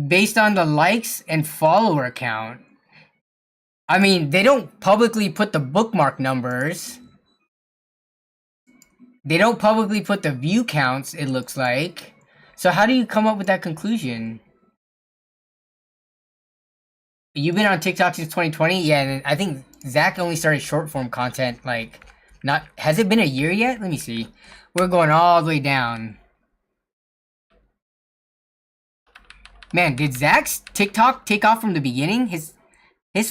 based on the likes and follower count? I mean, they don't publicly put the bookmark numbers. They don't publicly put the view counts, it looks like. So how do you come up with that conclusion? You've been on TikTok since 2020? Yeah, and I think Zach only started short form content, like, has it been a year yet? Let me see. We're going all the way down. Man, did Zach's TikTok take off from the beginning? His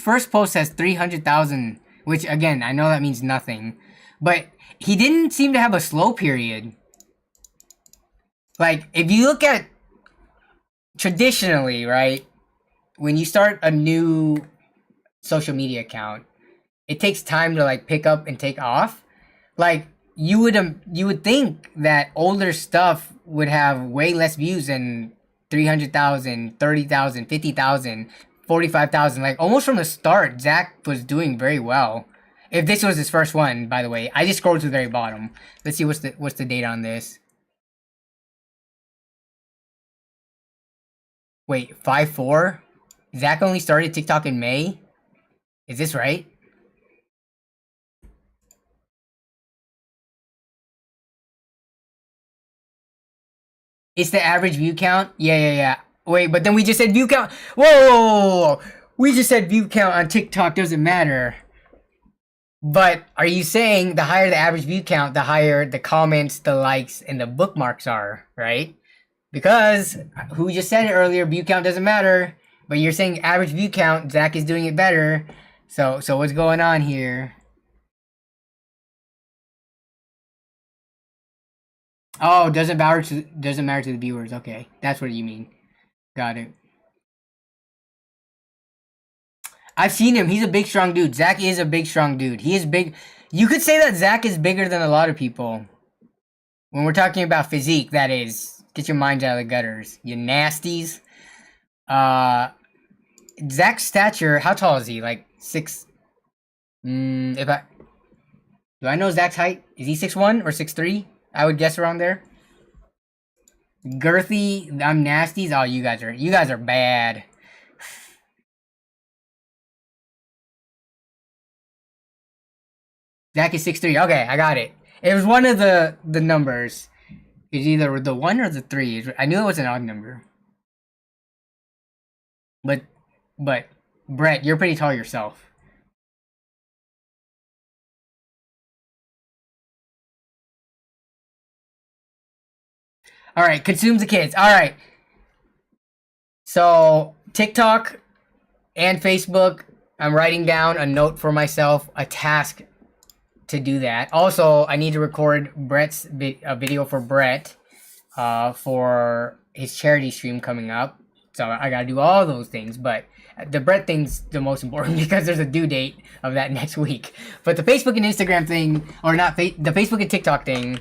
first post has 300,000, which again, I know that means nothing, but he didn't seem to have a slow period. Like, if you look at traditionally, right, when you start a new social media account, it takes time to like pick up and take off. Like, you would think that older stuff would have way less views than 300,000, 30,000, 50,000. 45,000, like almost from the start, Zach was doing very well. If this was his first one, by the way, I just scrolled to the very bottom. Let's see what's the date on this. Wait, 5.4? Zach only started TikTok in May? Is this right? It's the average view count? Yeah. Wait, but then we just said view count. Whoa! We just said view count on TikTok doesn't matter. But are you saying the higher the average view count, the higher the comments, the likes, and the bookmarks are, right? Because who just said it earlier, view count doesn't matter. But you're saying average view count, Zach is doing it better. So what's going on here? Oh, doesn't matter to the viewers. Okay, that's what you mean. Got it. I've seen him. He's a big, strong dude. Zach is a big, strong dude. He is big. You could say that Zach is bigger than a lot of people. When we're talking about physique, that is. Get your minds out of the gutters. You nasties. Zach's stature, how tall is he? Like 6... if I... Do I know Zach's height? Is he 6'1" or 6'3"? I would guess around there. Girthy, I'm nasties. Oh, you guys are bad. Zach is 6'3". Okay, I got it. It was one of the numbers. It's either the 1 or the 3. I knew it was an odd number. But Brett, you're pretty tall yourself. All right, consumes the kids. All right. So TikTok and Facebook, I'm writing down a note for myself, a task to do that. Also, I need to record a video for Brett for his charity stream coming up. So I gotta do all those things, but the Brett thing's the most important because there's a due date of that next week. But the Facebook and Instagram thing, or not, the Facebook and TikTok thing,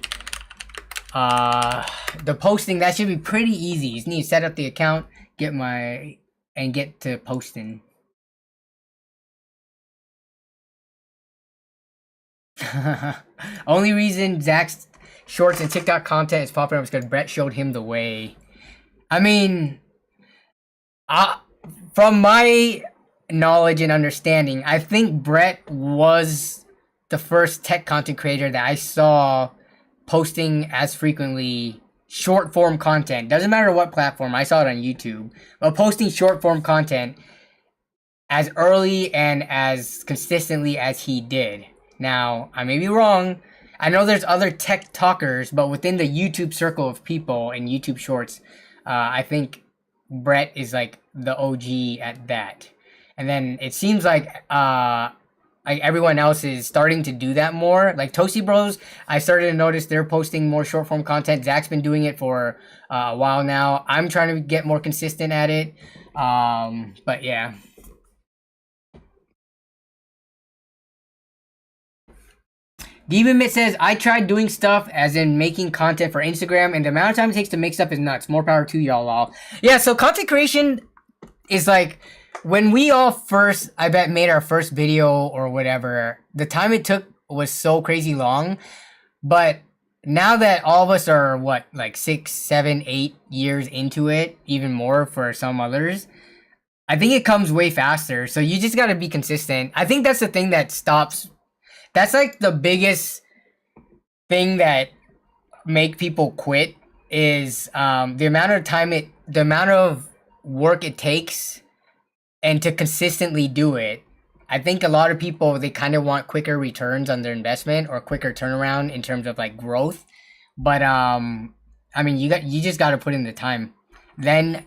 the posting, that should be pretty easy. You just need to set up the account, get to posting. Only reason Zach's shorts and TikTok content is popular is because Brett showed him the way. I mean, from my knowledge and understanding, I think Brett was the first tech content creator that I saw posting as frequently short form content. Doesn't matter what platform, I saw it on YouTube. But posting short form content as early and as consistently as he did. Now, I may be wrong. I know there's other tech talkers, but within the YouTube circle of people and YouTube shorts, I think Brett is like the OG at that. And then it seems like everyone else is starting to do that more. Like Toasty Bros, I started to notice they're posting more short form content. Zach's been doing it for a while now. I'm trying to get more consistent at it. But yeah. Demon Mitt says, I tried doing stuff as in making content for Instagram, and the amount of time it takes to make stuff is nuts. More power to y'all all. Yeah, so content creation is like, when we all first, I bet, made our first video or whatever, the time it took was so crazy long. But now that all of us are, what, like 6, 7, 8 years into it, even more for some others, I think it comes way faster. So you just gotta be consistent. I think that's the thing that stops. That's like the biggest thing that make people quit is the amount of work it takes and to consistently do it. I think a lot of people, they kind of want quicker returns on their investment or quicker turnaround in terms of like growth. But I mean, you just got to put in the time. Then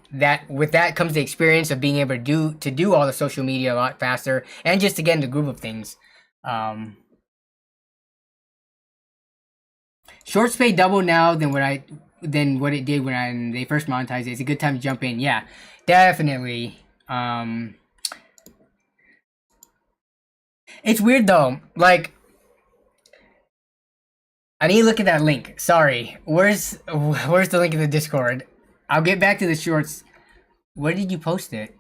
with that comes the experience of being able to do all the social media a lot faster and just to get in the groove of things. Shorts pay double now than what it did when they first monetized it. It's a good time to jump in. Yeah, definitely. It's weird though. Like, I need to look at that link. Sorry. Where's the link in the Discord? I'll get back to the shorts. Where did you post it?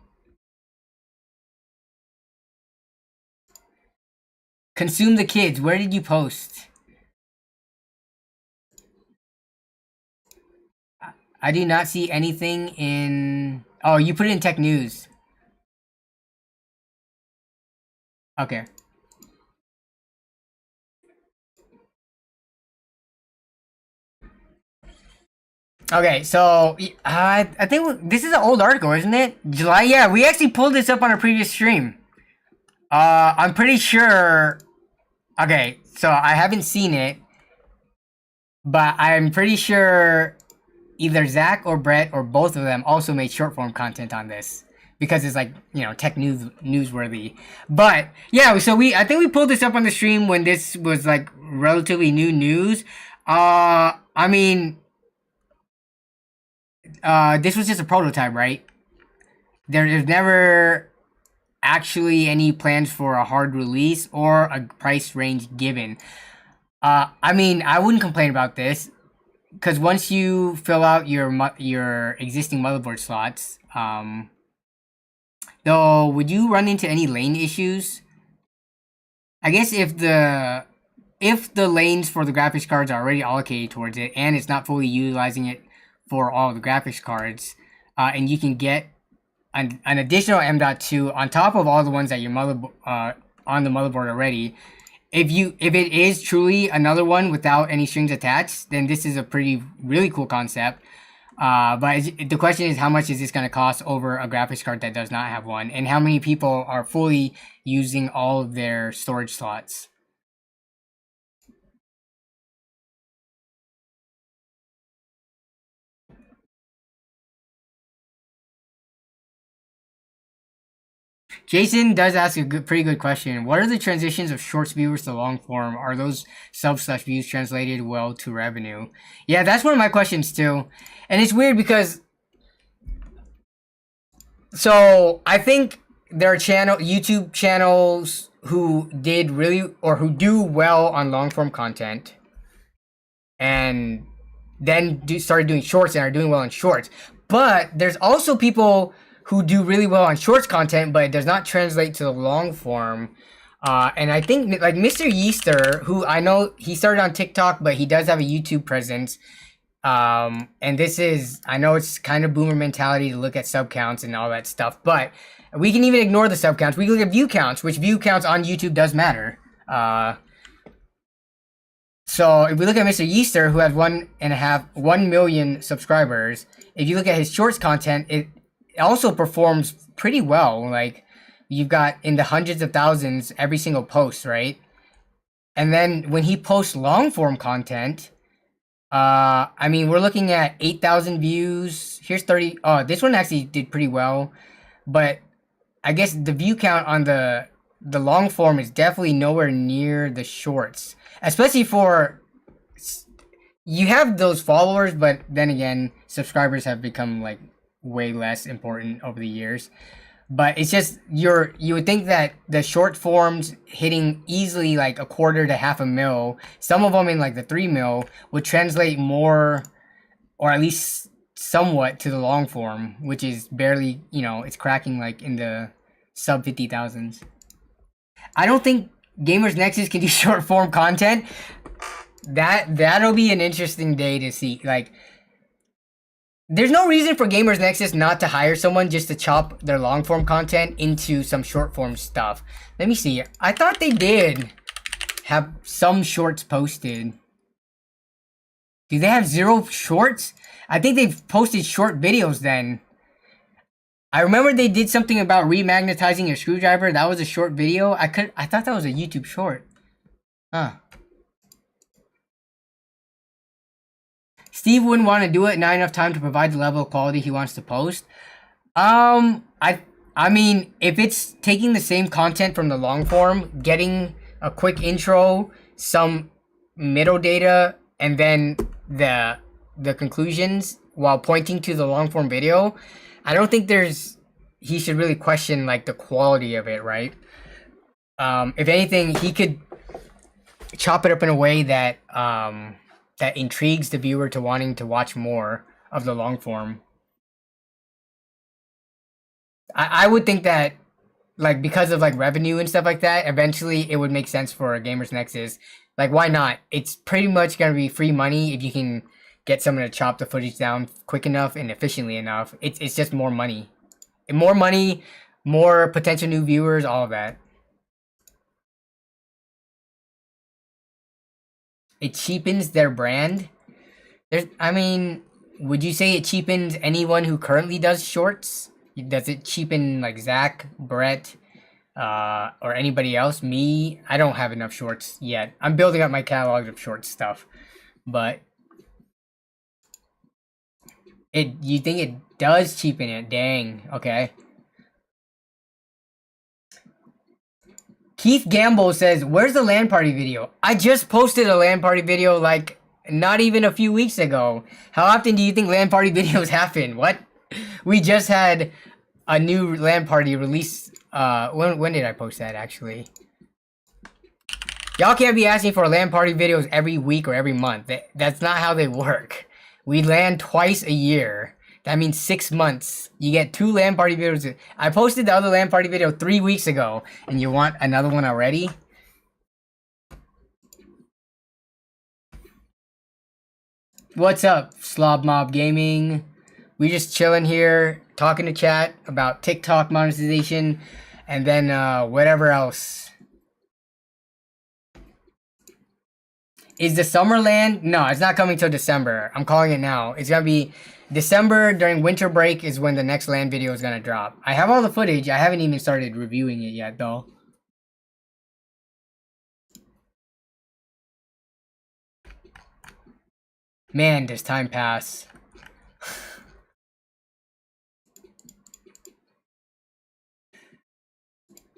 Consume the kids. Where did you post? I do not see anything in... Oh, you put it in tech news. Okay. Okay, so I think this is an old article, isn't it? July? Yeah, we actually pulled this up on a previous stream. I'm pretty sure... Okay, so I haven't seen it, but I'm pretty sure either Zach or Brett or both of them also made short form content on this because it's like, you know, tech newsworthy. But yeah, so I think we pulled this up on the stream when this was like relatively new news. I mean, this was just a prototype, right? There's never actually any plans for a hard release or a price range given. I mean, I wouldn't complain about this because once you fill out your existing motherboard slots, though, would you run into any lane issues? I guess if the lanes for the graphics cards are already allocated towards it and it's not fully utilizing it for all the graphics cards, and you can get an additional M.2 on top of all the ones that your on the motherboard already. If it is truly another one without any strings attached, then this is a really cool concept. But the question is, how much is this going to cost over a graphics card that does not have one, and how many people are fully using all of their storage slots? Jason does ask a pretty good question. What are the transitions of shorts viewers to long form? Are those sub/views translated well to revenue? Yeah, that's one of my questions too. And it's weird because, so I think there are YouTube channels who did really, or who do well on long form content, and then started doing shorts and are doing well in shorts. But there's also people who do really well on shorts content, but it does not translate to the long form. And I think like Mr. Yeaster, who I know he started on TikTok, but he does have a YouTube presence. And this is, I know it's kind of boomer mentality to look at sub counts and all that stuff, but we can even ignore the sub counts. We can look at view counts, which view counts on YouTube does matter. So if we look at Mr. Yeaster, who has 1 million subscribers, if you look at his shorts content, it also performs pretty well. Like, you've got in the hundreds of thousands every single post, right? And then when he posts long form content, I mean, we're looking at 8,000 views. Here's 30. Oh, this one actually did pretty well, but I guess the view count on the long form is definitely nowhere near the shorts, especially for, you have those followers, but then again, subscribers have become like way less important over the years. But it's just, you would think that the short forms hitting easily like 1/4 to 1/2 mil, some of them in like the 3 mil, would translate more, or at least somewhat, to the long form, which is barely, it's cracking like in the sub 50,000s. I don't think Gamers Nexus can do short form content. That'll be an interesting day to see. Like, there's no reason for Gamers Nexus not to hire someone just to chop their long form content into some short form stuff. Let me see. I thought they did have some shorts posted. Do they have 0 shorts? I think they've posted short videos then. I remember they did something about remagnetizing your screwdriver. That was a short video. I thought that was a YouTube short. Huh. Steve wouldn't want to do it, not enough time to provide the level of quality he wants to post. I mean, if it's taking the same content from the long form, getting a quick intro, some middle data, and then the conclusions while pointing to the long form video, I don't think he should really question like the quality of it, right? If anything, he could chop it up in a way that that intrigues the viewer to wanting to watch more of the long form. I would think that, like, because of like revenue and stuff like that, eventually it would make sense for a Gamers Nexus. Like, why not? It's pretty much gonna be free money if you can get someone to chop the footage down quick enough and efficiently enough. It's just more money. More money, more potential new viewers, all of that. It cheapens their brand. I mean, would you say it cheapens anyone who currently does shorts? Does it cheapen like Zach, Brett, or anybody else? Me, I don't have enough shorts yet. I'm building up my catalog of short stuff, but you think it does cheapen it? Dang. Okay. Keith Gamble says, "Where's the LAN party video?" I just posted a LAN party video like not even a few weeks ago. How often do you think LAN party videos happen? What? We just had a new LAN party release. When did I post that actually? Y'all can't be asking for LAN party videos every week or every month. That's not how they work. We LAN twice a year. That means 6 months. You get 2 LAN party videos. I posted the other LAN party video 3 weeks ago, and you want another one already? What's up, Slob Mob Gaming? We just chilling here, talking to chat about TikTok monetization, and then whatever else. Is the summer LAN? No, it's not coming till December. I'm calling it now. It's gonna be December during winter break is when the next LAN video is gonna drop. I have all the footage. I haven't even started reviewing it yet though. Man, does time pass.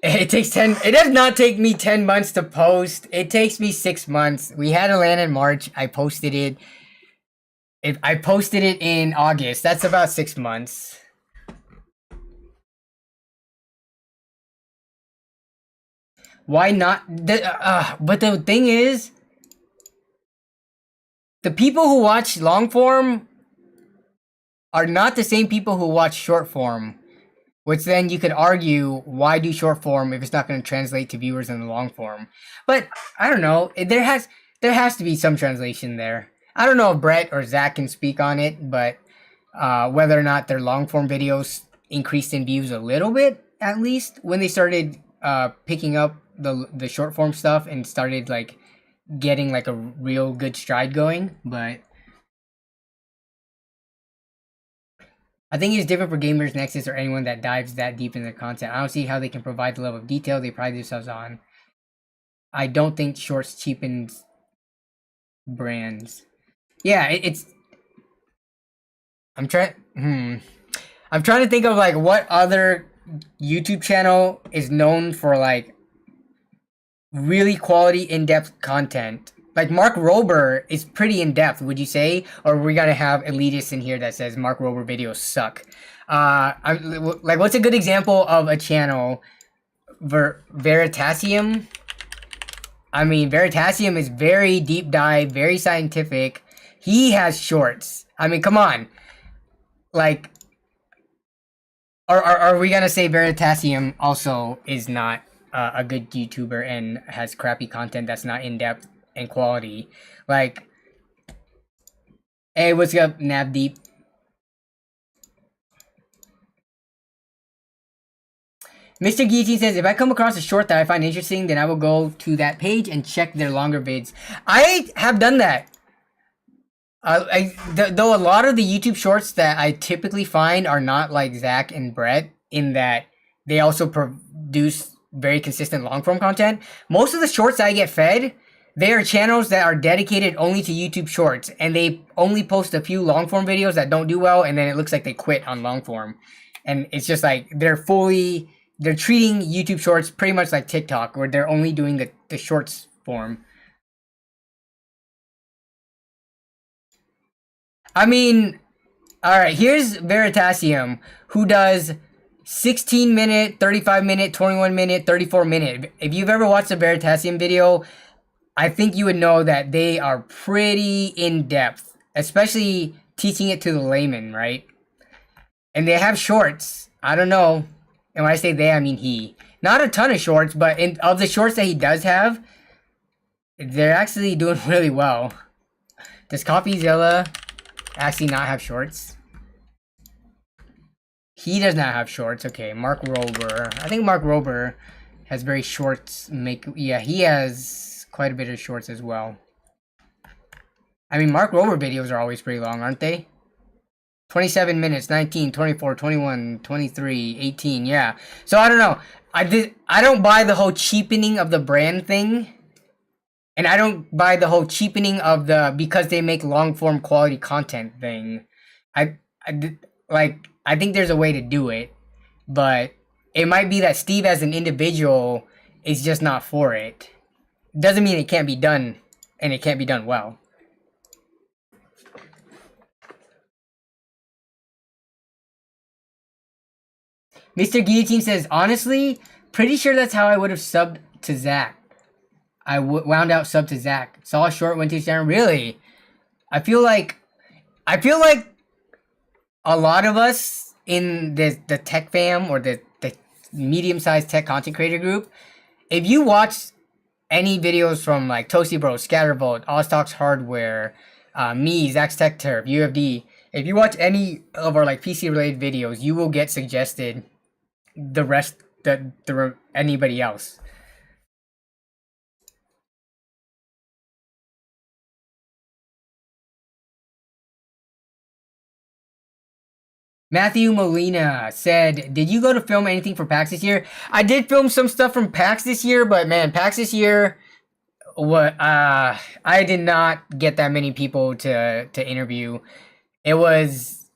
It does not take me 10 months to post. It takes me 6 months. We had a LAN in March. I posted it. I posted it in August. That's about 6 months. Why not? But the thing is, the people who watch long form are not the same people who watch short form. Which then you could argue, why do short form if it's not going to translate to viewers in the long form? But I don't know. There has to be some translation there. I don't know if Brett or Zach can speak on it, but whether or not their long form videos increased in views a little bit, at least when they started picking up the short form stuff and started like getting like a real good stride going. But I think it's different for gamers, Nexus, or anyone that dives that deep into the content. I don't see how they can provide the level of detail they pride themselves on. I don't think shorts cheapens brands. Yeah, it's. I'm trying to think of like what other YouTube channel is known for like really quality in-depth content. Like Mark Rober is pretty in-depth, would you say? Or we gotta have elitists in here that says Mark Rober videos suck. Like what's a good example of a channel? Veritasium? I mean, Veritasium is very deep dive, very scientific. He has shorts. I mean, come on. Like, are we gonna say Veritasium also is not a good YouTuber and has crappy content that's not in-depth and quality? Like, hey, what's up, Navdeep? Mr. Guillotine says, if I come across a short that I find interesting, then I will go to that page and check their longer vids. I have done that. Though a lot of the YouTube shorts that I typically find are not like Zach and Brett, in that they also produce very consistent long form content. Most of the shorts that I get fed, they are channels that are dedicated only to YouTube shorts, and they only post a few long form videos that don't do well, and then it looks like they quit on long form. And it's just like they're treating YouTube shorts pretty much like TikTok, where they're only doing the shorts form. I mean, alright, here's Veritasium, who does 16 minute, 35 minute, 21 minute, 34 minute. If you've ever watched a Veritasium video, I think you would know that they are pretty in-depth, especially teaching it to the layman, right? And they have shorts. I don't know. And when I say they, I mean he. Not a ton of shorts, but of the shorts that he does have, they're actually doing really well. Does CoffeeZilla actually not have shorts? He does not have shorts. Okay, Mark Rober. I think Mark Rober has very shorts. Yeah, he has quite a bit of shorts as well. I mean, Mark Rober videos are always pretty long, aren't they? 27 minutes, 19, 24, 21, 23, 18, yeah. So I don't know. I don't buy the whole cheapening of the brand thing. And I don't buy the whole cheapening of the because they make long form quality content thing. I think there's a way to do it, but it might be that Steve as an individual is just not for it. Doesn't mean it can't be done, and it can't be done well. Mr. Guillotine says, honestly, pretty sure that's how I would have subbed to Zach. I wound out sub to Zach. Saw a short, went to Sharon. Really? I feel like a lot of us in the tech fam or the medium-sized tech content creator group, if you watch any videos from like Toasty Bros, Scattervolt, Oztalks Hardware, me, Zach's Tech Turf, UFD, if you watch any of our like PC related videos, you will get suggested the rest anybody else. Matthew Molina said, did you go to film anything for PAX this year? I did film some stuff from PAX this year, but man, PAX this year, I did not get that many people to interview. It was,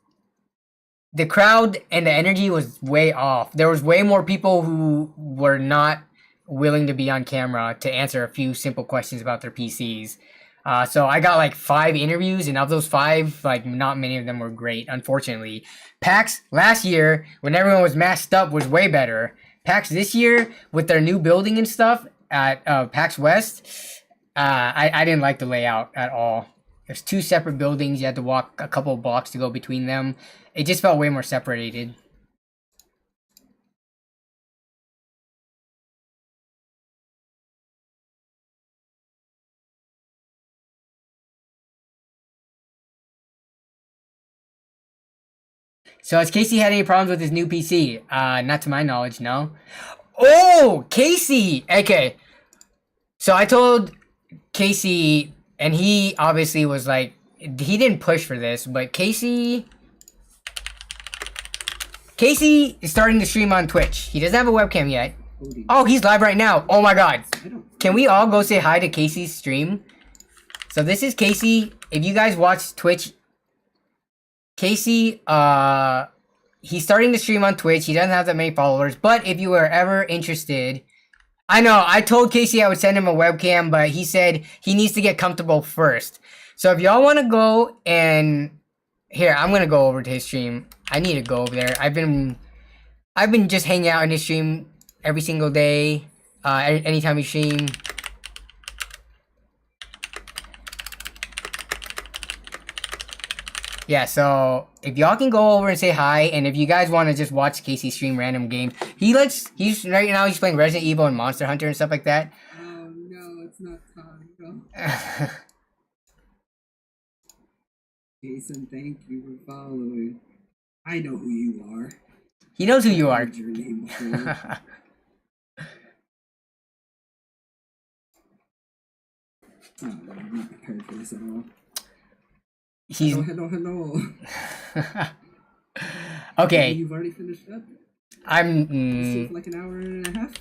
the crowd and the energy was way off. There was way more people who were not willing to be on camera to answer a few simple questions about their PCs. So I got like 5 interviews, and of those 5, like not many of them were great, unfortunately. PAX last year, when everyone was masked up, was way better. PAX this year, with their new building and stuff at PAX West, I didn't like the layout at all. There's 2 separate buildings. You had to walk a couple of blocks to go between them. It just felt way more separated. So has Casey had any problems with his new PC? Not to my knowledge, no. Oh, Casey! Okay. So I told Casey, and he obviously was like, he didn't push for this, but Casey is starting to stream on Twitch. He doesn't have a webcam yet. Oh, he's live right now. Oh my god. Can we all go say hi to Casey's stream? So this is Casey. If you guys watch Twitch, Casey, he's starting to stream on Twitch. He doesn't have that many followers, but if you were ever interested, I know, I told Casey I would send him a webcam, but he said he needs to get comfortable first. So if y'all want to go and... Here, I'm going to go over to his stream. I need to go over there. I've been just hanging out in his stream every single day. Anytime he stream. Yeah, so if y'all can go over and say hi, and if you guys want to just watch Casey stream random game, he's right now he's playing Resident Evil and Monster Hunter and stuff like that. Oh no, it's not time. No. Jason, thank you for following. I know who you are. He knows who you are. Your name before. Oh, I'm not prepared for this at all. He's... Hello. Okay. You've already finished up? I'm... Like an hour and a half?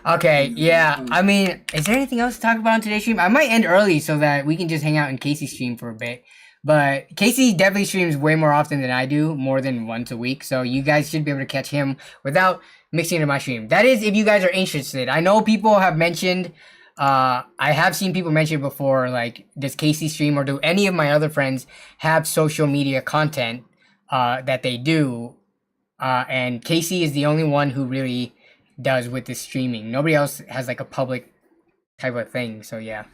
Okay, yeah. I mean, is there anything else to talk about on today's stream? I might end early so that we can just hang out in Casey's stream for a bit. But Casey definitely streams way more often than I do, more than once a week. So you guys should be able to catch him without mixing into my stream. That is if you guys are interested. I know people have mentioned, I have seen people mention before, like, does Casey stream or do any of my other friends have social media content that they do? And Casey is the only one who really does with this streaming. Nobody else has like a public type of thing, so yeah.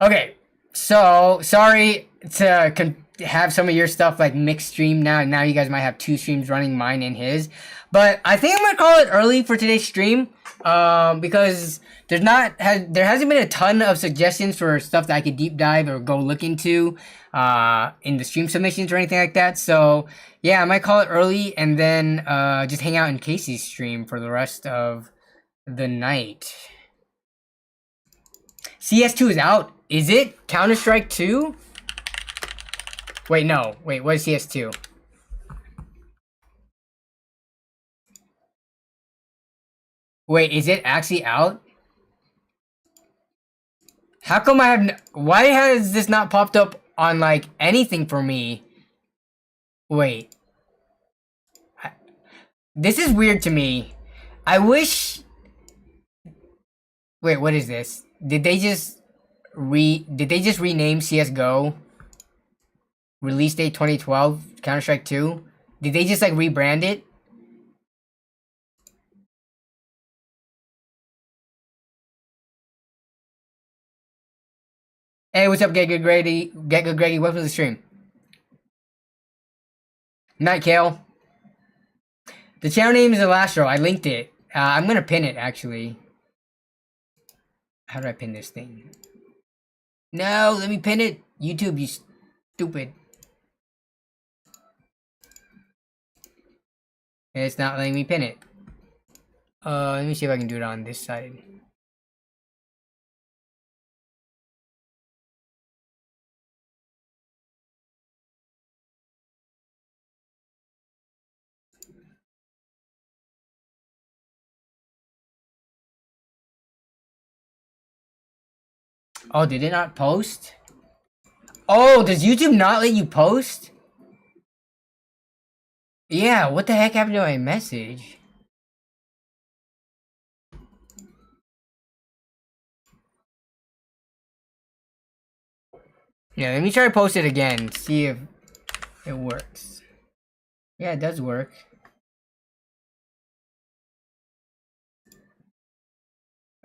Okay, so sorry to have some of your stuff like mixed stream now. Now you guys might have 2 streams running, mine and his. But I think I'm gonna call it early for today's stream, because there hasn't been a ton of suggestions for stuff that I could deep dive or go look into in the stream submissions or anything like that. So yeah, I might call it early and then just hang out in Casey's stream for the rest of the night. CS2 is out. Is it Counter-Strike 2? Wait, no. Wait, what is CS2? Wait, is it actually out? How come I have why has this not popped up on like anything for me? Wait. This is weird to me. I wish... Wait, what is this? Did they just rename CS:GO? Release date 2012, Counter-Strike 2? Did they just like rebrand it? Hey, what's up, Get Good Grady? Get Good Grady, welcome to the stream. Night, Kale. The channel name is Elastro. I linked it. I'm gonna pin it, actually. How do I pin this thing? No, let me pin it. YouTube, you stupid. It's not letting me pin it. Let me see if I can do it on this side. Oh, did it not post? Oh, does YouTube not let you post? Yeah, what the heck happened to my message? Yeah, let me try to post it again, see if it works. Yeah, it does work.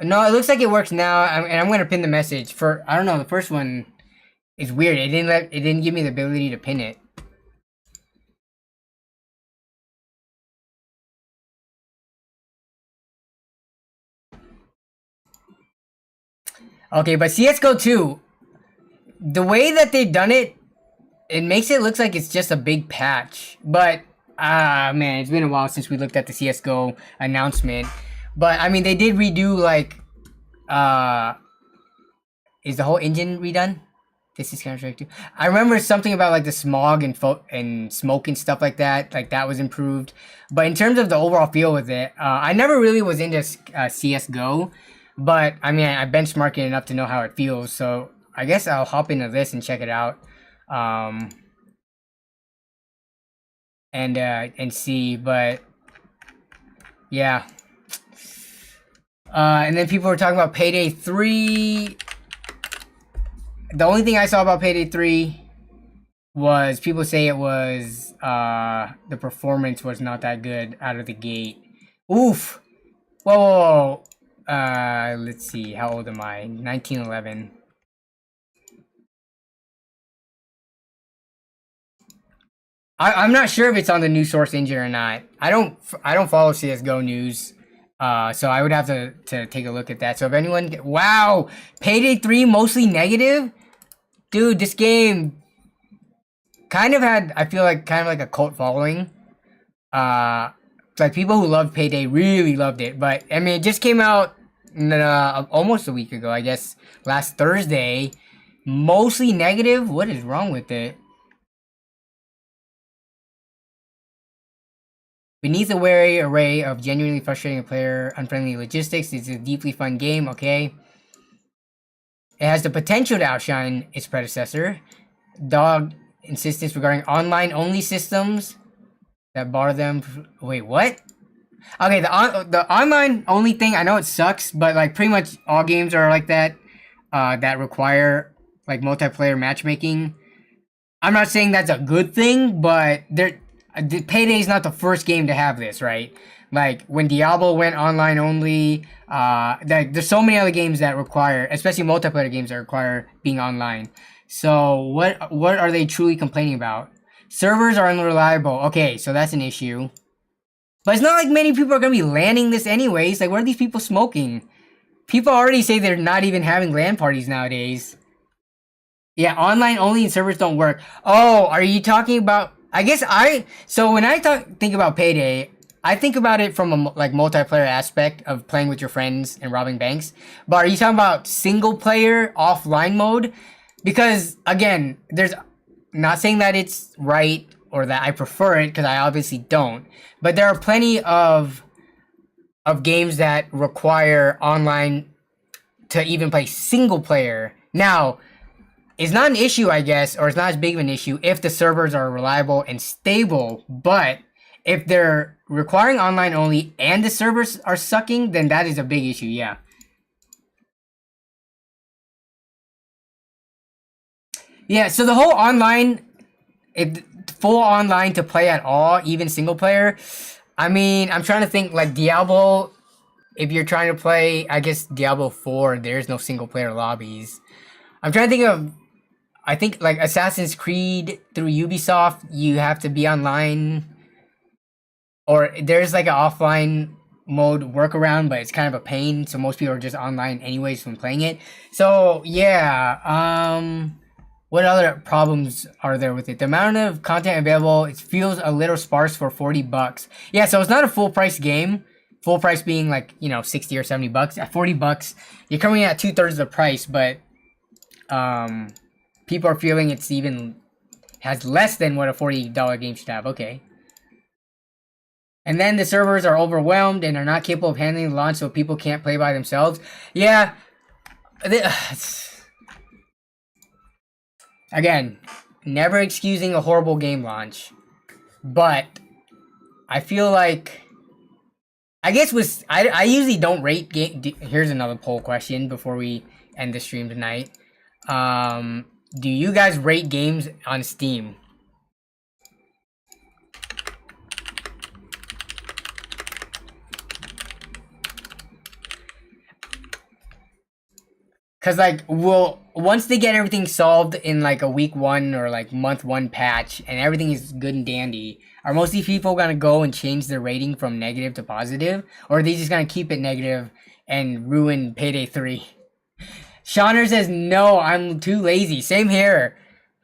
No, it looks like it works now, and I'm gonna pin the message. For I don't know, the first one is weird. It didn't give me the ability to pin it. Okay, but CS:GO 2, the way that they've done it, it makes it look like it's just a big patch. But man, it's been a while since we looked at the CS:GO announcement. But I mean, they did redo like, is the whole engine redone? This is Counter-Strike 2. I remember something about like the smog and smoke and stuff like that. Like that was improved. But in terms of the overall feel with it, I never really was into CS:GO. But I mean, I benchmarked it enough to know how it feels. So I guess I'll hop into this and check it out. And see, but yeah. And then people were talking about Payday 3. The only thing I saw about Payday 3 was people say it was the performance was not that good out of the gate. Oof. Whoa, whoa, whoa. Let's see. How old am I? 1911. I'm not sure if it's on the new Source engine or not. I don't follow CS:GO news. So I would have to take a look at that. So if anyone, wow, Payday 3 mostly negative? Dude, this game kind of had, I feel like, kind of like a cult following. Like people who loved Payday really loved it. But I mean, it just came out almost a week ago, I guess, last Thursday. Mostly negative? What is wrong with it? Beneath the wary array of genuinely frustrating player unfriendly logistics, it's a deeply fun game, okay? It has the potential to outshine its predecessor. Dog insistence regarding online-only systems that bar them. Wait, what? Okay, the online-only thing, I know it sucks, but like pretty much all games are like that, that require like multiplayer matchmaking. I'm not saying that's a good thing, but Payday is not the first game to have this, right? Like when Diablo went online only, there's so many other games that require, especially multiplayer games that require being online. So what are they truly complaining about? Servers are unreliable. Okay, so that's an issue. But it's not like many people are gonna be landing this anyways. Like, what are these people smoking? People already say they're not even having LAN parties nowadays. Yeah, online only and servers don't work. Oh, are you talking about? I guess so when I think about Payday, I think about it from a like multiplayer aspect of playing with your friends and robbing banks. But are you talking about single player offline mode? Because again, there's not saying that it's right or that I prefer it, because I obviously don't. But there are plenty of games that require online to even play single player. Now, it's not an issue, I guess, or it's not as big of an issue if the servers are reliable and stable. But if they're requiring online only and the servers are sucking, then that is a big issue, yeah. Yeah, so the whole online, if full online to play at all, even single player. I mean, I'm trying to think like Diablo. If you're trying to play, I guess Diablo 4, there's no single player lobbies. I'm trying to think of. I think like Assassin's Creed through Ubisoft, you have to be online, or there's like an offline mode workaround, but it's kind of a pain. So most people are just online anyways when playing it. So yeah, what other problems are there with it? The amount of content available, it feels a little sparse for $40. Yeah, so it's not a full price game. Full price being like, you know, 60 or 70 bucks. At $40, you're coming in at 2/3 the price, but people are feeling it's even has less than what a $40 game should have. Okay. And then the servers are overwhelmed and are not capable of handling the launch, so people can't play by themselves. Yeah. Again, never excusing a horrible game launch, but I feel like I guess with I usually don't rate game. Here's another poll question before we end the stream tonight. Do you guys rate games on Steam? Cause like, once they get everything solved in like a week 1 or like month 1 patch and everything is good and dandy, are most of these people gonna go and change their rating from negative to positive, or are they just gonna keep it negative and ruin Payday 3? Shauner says no, I'm too lazy. Same here.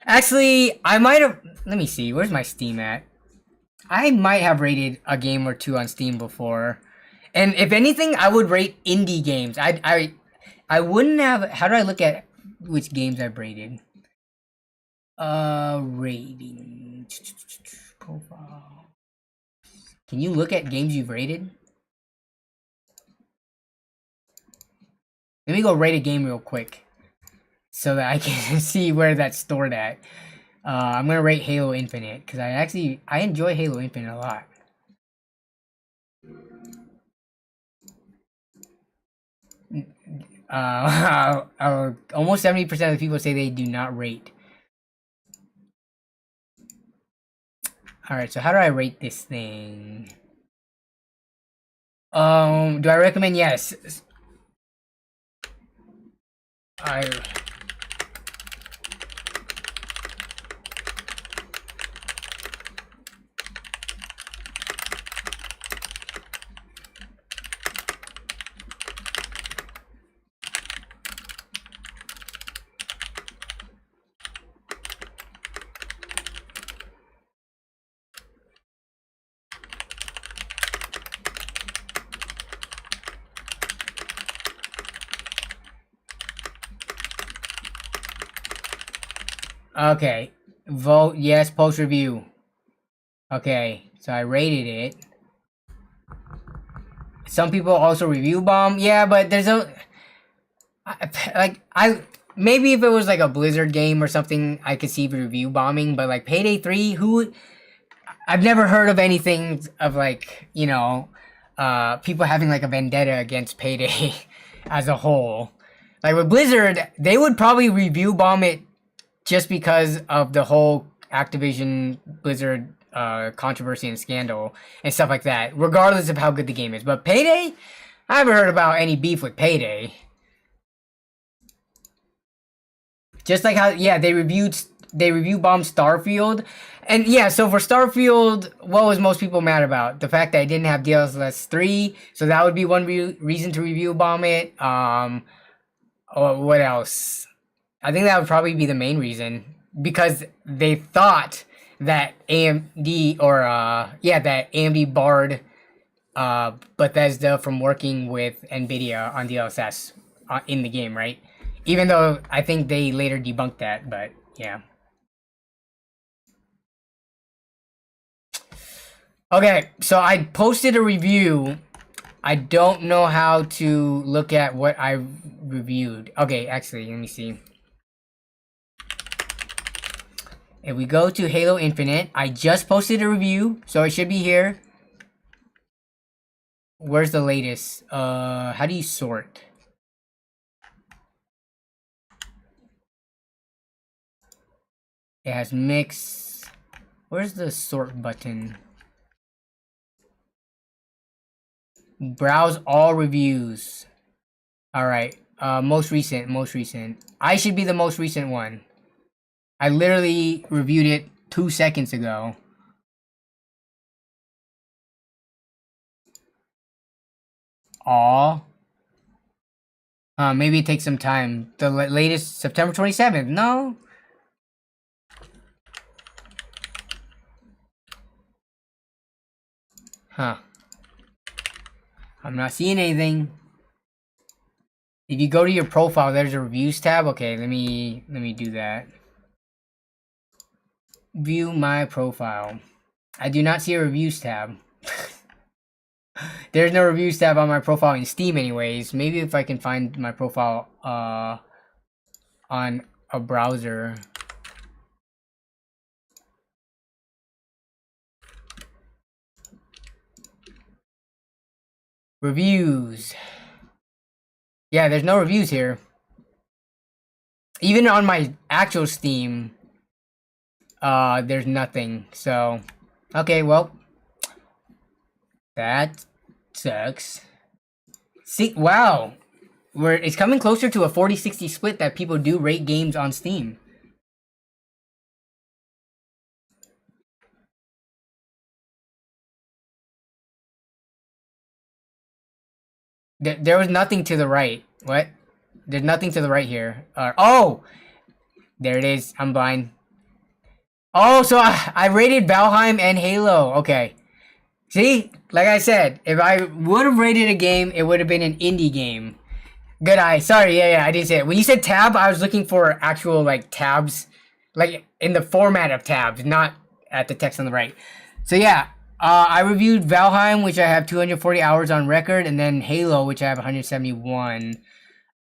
Actually, I might have. Let me see. Where's my Steam at? I might have rated a game or two on Steam before, and if anything, I would rate indie games. I wouldn't have. How do I look at which games I've rated? Rating profile. Can you look at games you've rated? Let me go rate a game real quick, so that I can see where that's stored at. I'm gonna rate Halo Infinite because I enjoy Halo Infinite a lot. Almost 70% of the people say they do not rate. All right, so how do I rate this thing? Do I recommend? Yes. Okay. Vote yes, post review. Okay, so I rated it. Some people also review bomb. Yeah, but there's maybe if it was like a Blizzard game or something, I could see review bombing, but like Payday 3, I've never heard of anything of like, you know, people having like a vendetta against Payday as a whole. Like with Blizzard, they would probably review bomb it just because of the whole Activision Blizzard controversy and scandal and stuff like that, regardless of how good the game is. But Payday, I haven't heard about any beef with Payday. Just like how, yeah, they review bombed Starfield. And yeah, so for Starfield, what was most people mad about? The fact that it didn't have DLSS 3, so that would be one reason to review bomb it. Or what else? I think that would probably be the main reason, because they thought that AMD that AMD barred Bethesda from working with Nvidia on DLSS in the game, right? Even though I think they later debunked that, but yeah. Okay, so I posted a review. I don't know how to look at what I reviewed. Okay, actually, let me see. If we go to Halo Infinite, I just posted a review, so it should be here. Where's the latest? How do you sort? It has mix. Where's the sort button? Browse all reviews. Alright. Most recent. I should be the most recent one. I literally reviewed it 2 seconds ago. Aw. Maybe it takes some time. The latest, September 27th. No. Huh. I'm not seeing anything. If you go to your profile, there's a reviews tab. Okay, let me do that. View my profile. I do not see a reviews tab. There's no reviews tab on my profile in Steam anyways. Maybe if I can find my profile on a browser. Reviews. Yeah, there's no reviews here. Even on my actual Steam, there's nothing. So, okay, well, that sucks. See, wow, it's coming closer to a 40-60 split that people do rate games on Steam. There was nothing to the right. What? There's nothing to the right here. Oh! There it is. I'm blind. Oh, so I rated Valheim and Halo. Okay. See? Like I said, if I would have rated a game, it would have been an indie game. Good eye. Sorry, yeah, I didn't say it. When you said tab, I was looking for actual, like, tabs. Like, in the format of tabs, not at the text on the right. So, yeah. I reviewed Valheim, which I have 240 hours on record, and then Halo, which I have 171.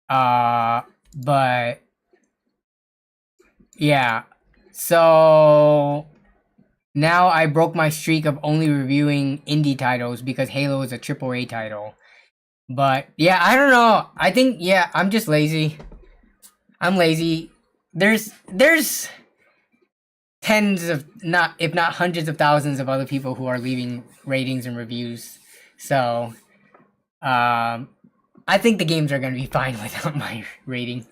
But yeah. So now I broke my streak of only reviewing indie titles because Halo is a AAA title. But yeah, I don't know. I think I'm just lazy. I'm lazy. There's tens of if not hundreds of thousands of other people who are leaving ratings and reviews. So I think the games are going to be fine without my rating.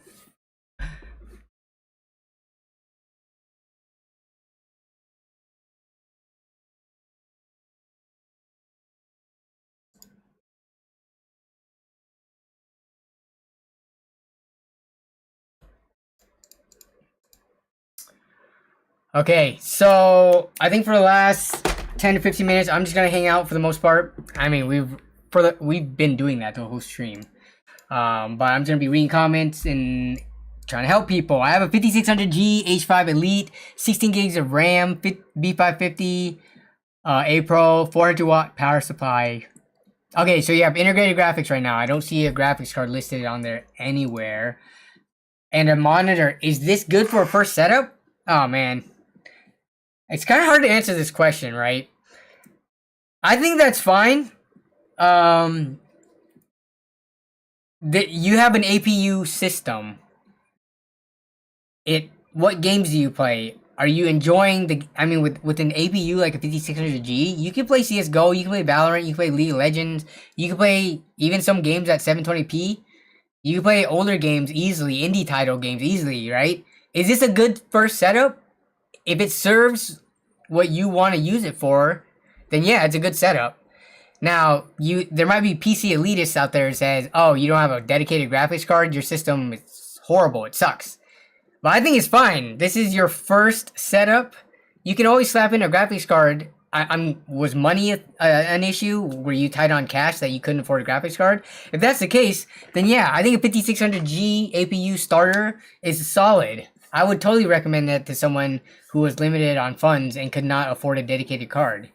Okay, so I think for the last 10 to 15 minutes, I'm just gonna hang out for the most part. I mean, we've been doing that the whole stream, but I'm just gonna be reading comments and trying to help people. I have a 5600G H5 Elite, 16 gigs of RAM, B550, A Pro, 400 watt power supply. Okay, so you have integrated graphics right now. I don't see a graphics card listed on there anywhere, and a monitor. Is this good for a first setup? Oh man. It's kind of hard to answer this question, right? I think that's fine. You have an APU system. What games do you play? Are you enjoying with an APU like a 5600G, you can play CS:GO, you can play Valorant, you can play League of Legends, you can play even some games at 720p. You can play older games easily, indie title games easily, right? Is this a good first setup? If it serves what you want to use it for, then yeah, it's a good setup. Now, there might be PC elitists out there that says, oh, you don't have a dedicated graphics card, your system is horrible, it sucks. But I think it's fine. This is your first setup. You can always slap in a graphics card. Was money an issue? Were you tight on cash that you couldn't afford a graphics card? If that's the case, then yeah, I think a 5600G APU starter is solid. I would totally recommend that to someone who was limited on funds and could not afford a dedicated card.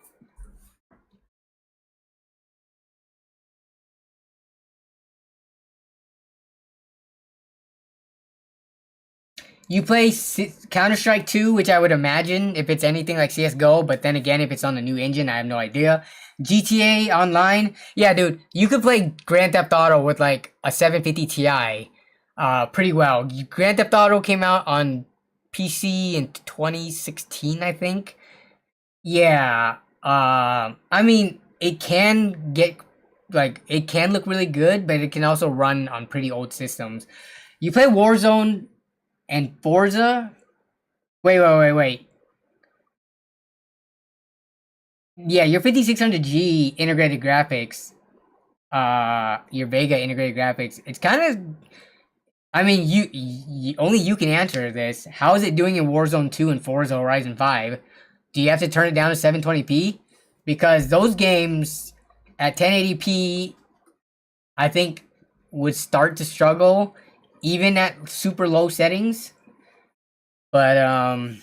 You play Counter-Strike 2, which I would imagine if it's anything like CS:GO, but then again, if it's on the new engine, I have no idea. GTA Online, yeah, dude, you could play Grand Theft Auto with like a 750 Ti pretty well. Grand Theft Auto came out on PC in 2016, I think. Yeah. I mean, it can get like it can look really good, but it can also run on pretty old systems. You play Warzone and Forza? Wait. Yeah, your 5600G integrated graphics, your Vega integrated graphics, it's kind of I mean, you only you can answer this. How is it doing in Warzone 2 and Forza Horizon 5? Do you have to turn it down to 720p? Because those games at 1080p, I think, would start to struggle even at super low settings. But I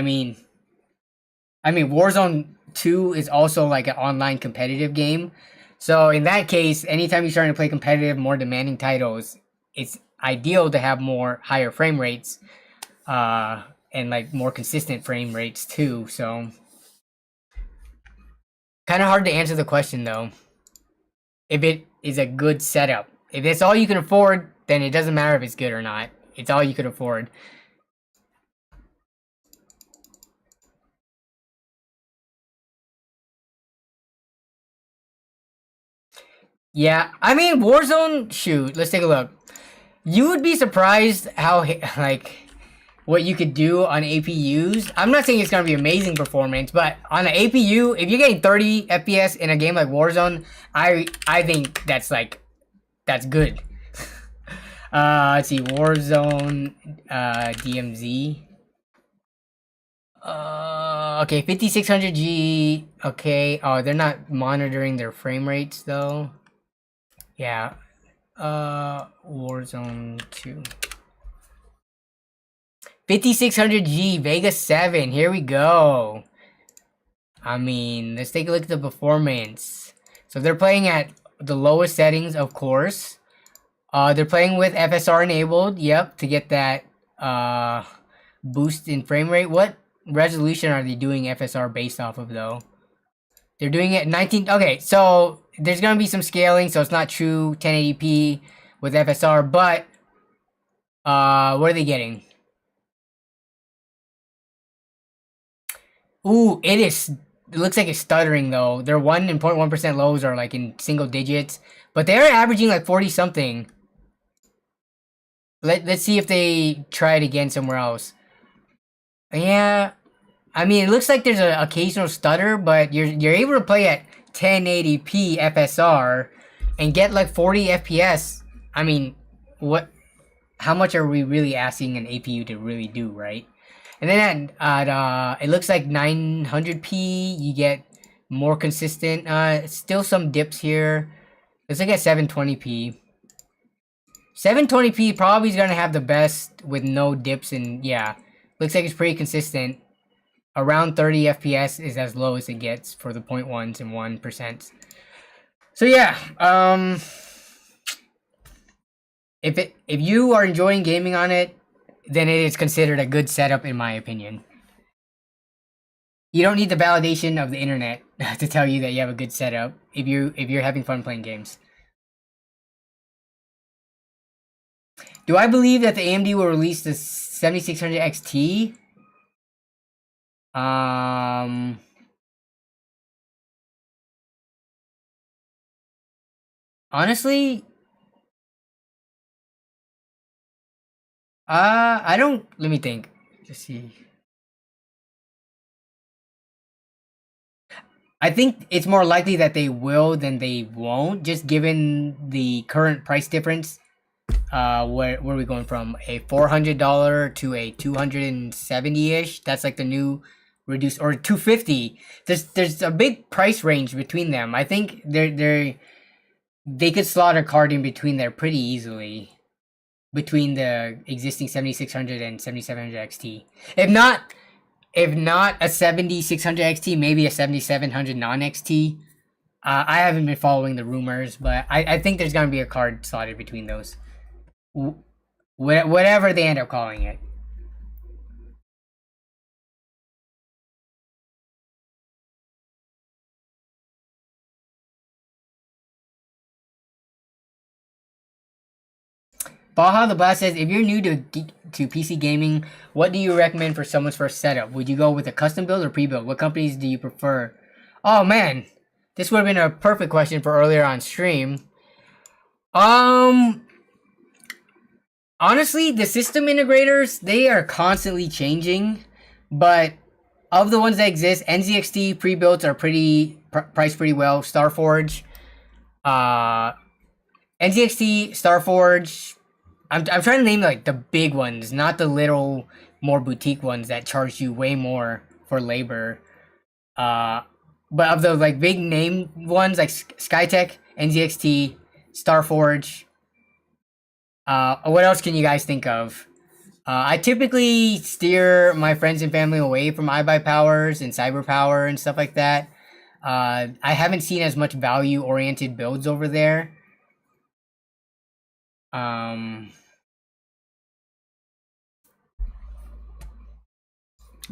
mean, Warzone 2 is also like an online competitive game. So in that case, anytime you're starting to play competitive, more demanding titles, it's ideal to have more higher frame rates, and like more consistent frame rates too. So kind of hard to answer the question though. If it is a good setup, if it's all you can afford, then it doesn't matter if it's good or not. It's all you can afford. Yeah, I mean Warzone. Shoot, let's take a look. You would be surprised how like what you could do on APUs. I'm not saying it's gonna be amazing performance, but on an APU, if you're getting 30 FPS in a game like Warzone, I think that's good. Let's see, Warzone, DMZ. Okay, 5600G. Okay. Oh, they're not monitoring their frame rates though. Yeah. Warzone 2. 5600G, Vega 7. Here we go. I mean, let's take a look at the performance. So they're playing at the lowest settings, of course. They're playing with FSR enabled. Yep, to get that boost in frame rate. What resolution are they doing FSR based off of though? They're doing it 19. Okay, so there's gonna be some scaling, so it's not true 1080p with FSR. But what are they getting? Ooh, it is. It looks like it's stuttering though. Their 1.1% lows are like in single digits, but they're averaging like 40 something. Let's see if they try it again somewhere else. Yeah, I mean it looks like there's an occasional stutter, but you're able to play at 1080p FSR and get like 40 FPS. I mean, what? How much are we really asking an APU to really do, right? And then at it looks like 900p, you get more consistent. Still some dips here. Let's look at 720p. 720p probably is gonna have the best with no dips, and yeah, looks like it's pretty consistent. Around 30 FPS is as low as it gets for the 0.1s and 1%. So yeah, if you are enjoying gaming on it, then it is considered a good setup in my opinion. You don't need the validation of the internet to tell you that you have a good setup if you're having fun playing games. Do I believe that the AMD will release the 7600 XT? Honestly, I don't. Let me think. Let's see. I think it's more likely that they will than they won't, just given the current price difference. Where are we going from a $400 to a 270-ish? That's like the new reduced, or 250. There's a big price range between them. I think they could slot a card in between there pretty easily, between the existing 7600 and 7700 XT. If not a 7600 XT, maybe a 7700 non XT. I haven't been following the rumors, but I think there's gonna be a card slotted between those. Whatever they end up calling it. Baja the Blast says, if you're new to PC gaming, what do you recommend for someone's first setup? Would you go with a custom build or pre-build? What companies do you prefer? Oh man, this would have been a perfect question for earlier on stream. Honestly, the system integrators, they are constantly changing, but of the ones that exist, NZXT pre-builds are priced pretty well. Starforge, NZXT, Starforge. I'm trying to name like the big ones, not the little more boutique ones that charge you way more for labor. But of the like big name ones like Skytech, NZXT, Starforge. What else can you guys think of? I typically steer my friends and family away from iBuyPowers and CyberPower and stuff like that. I haven't seen as much value-oriented builds over there.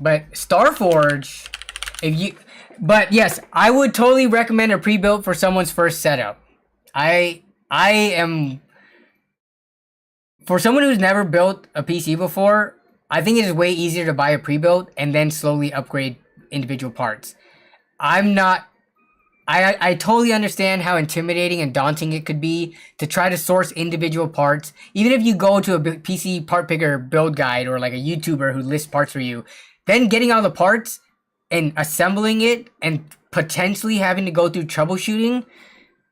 But Starforge, but yes, I would totally recommend a pre-built for someone's first setup. I am, for someone who's never built a PC before, I think it is way easier to buy a pre-built and then slowly upgrade individual parts. I totally understand how intimidating and daunting it could be to try to source individual parts. Even if you go to a PC part picker build guide or like a YouTuber who lists parts for you, then getting all the parts and assembling it and potentially having to go through troubleshooting,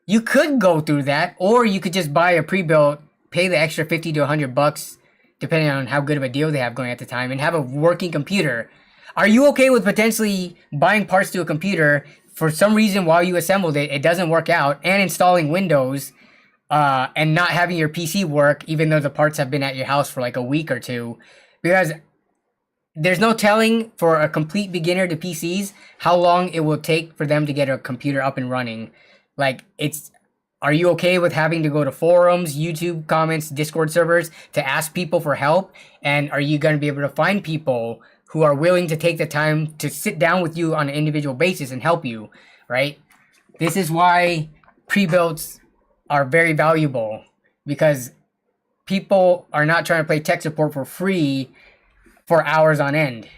you could go through that, or you could just buy a pre-built, pay the extra 50 to 100 bucks, depending on how good of a deal they have going at the time, and have a working computer. Are you okay with potentially buying parts to a computer, for some reason while you assembled it, it doesn't work out, and installing Windows, and not having your PC work, even though the parts have been at your house for like a week or two? Because there's no telling for a complete beginner to PCs how long it will take for them to get a computer up and running. Like, are you okay with having to go to forums, YouTube comments, Discord servers to ask people for help? And are you going to be able to find people who are willing to take the time to sit down with you on an individual basis and help you, right? This is why pre-builds are very valuable, because people are not trying to play tech support for free for hours on end.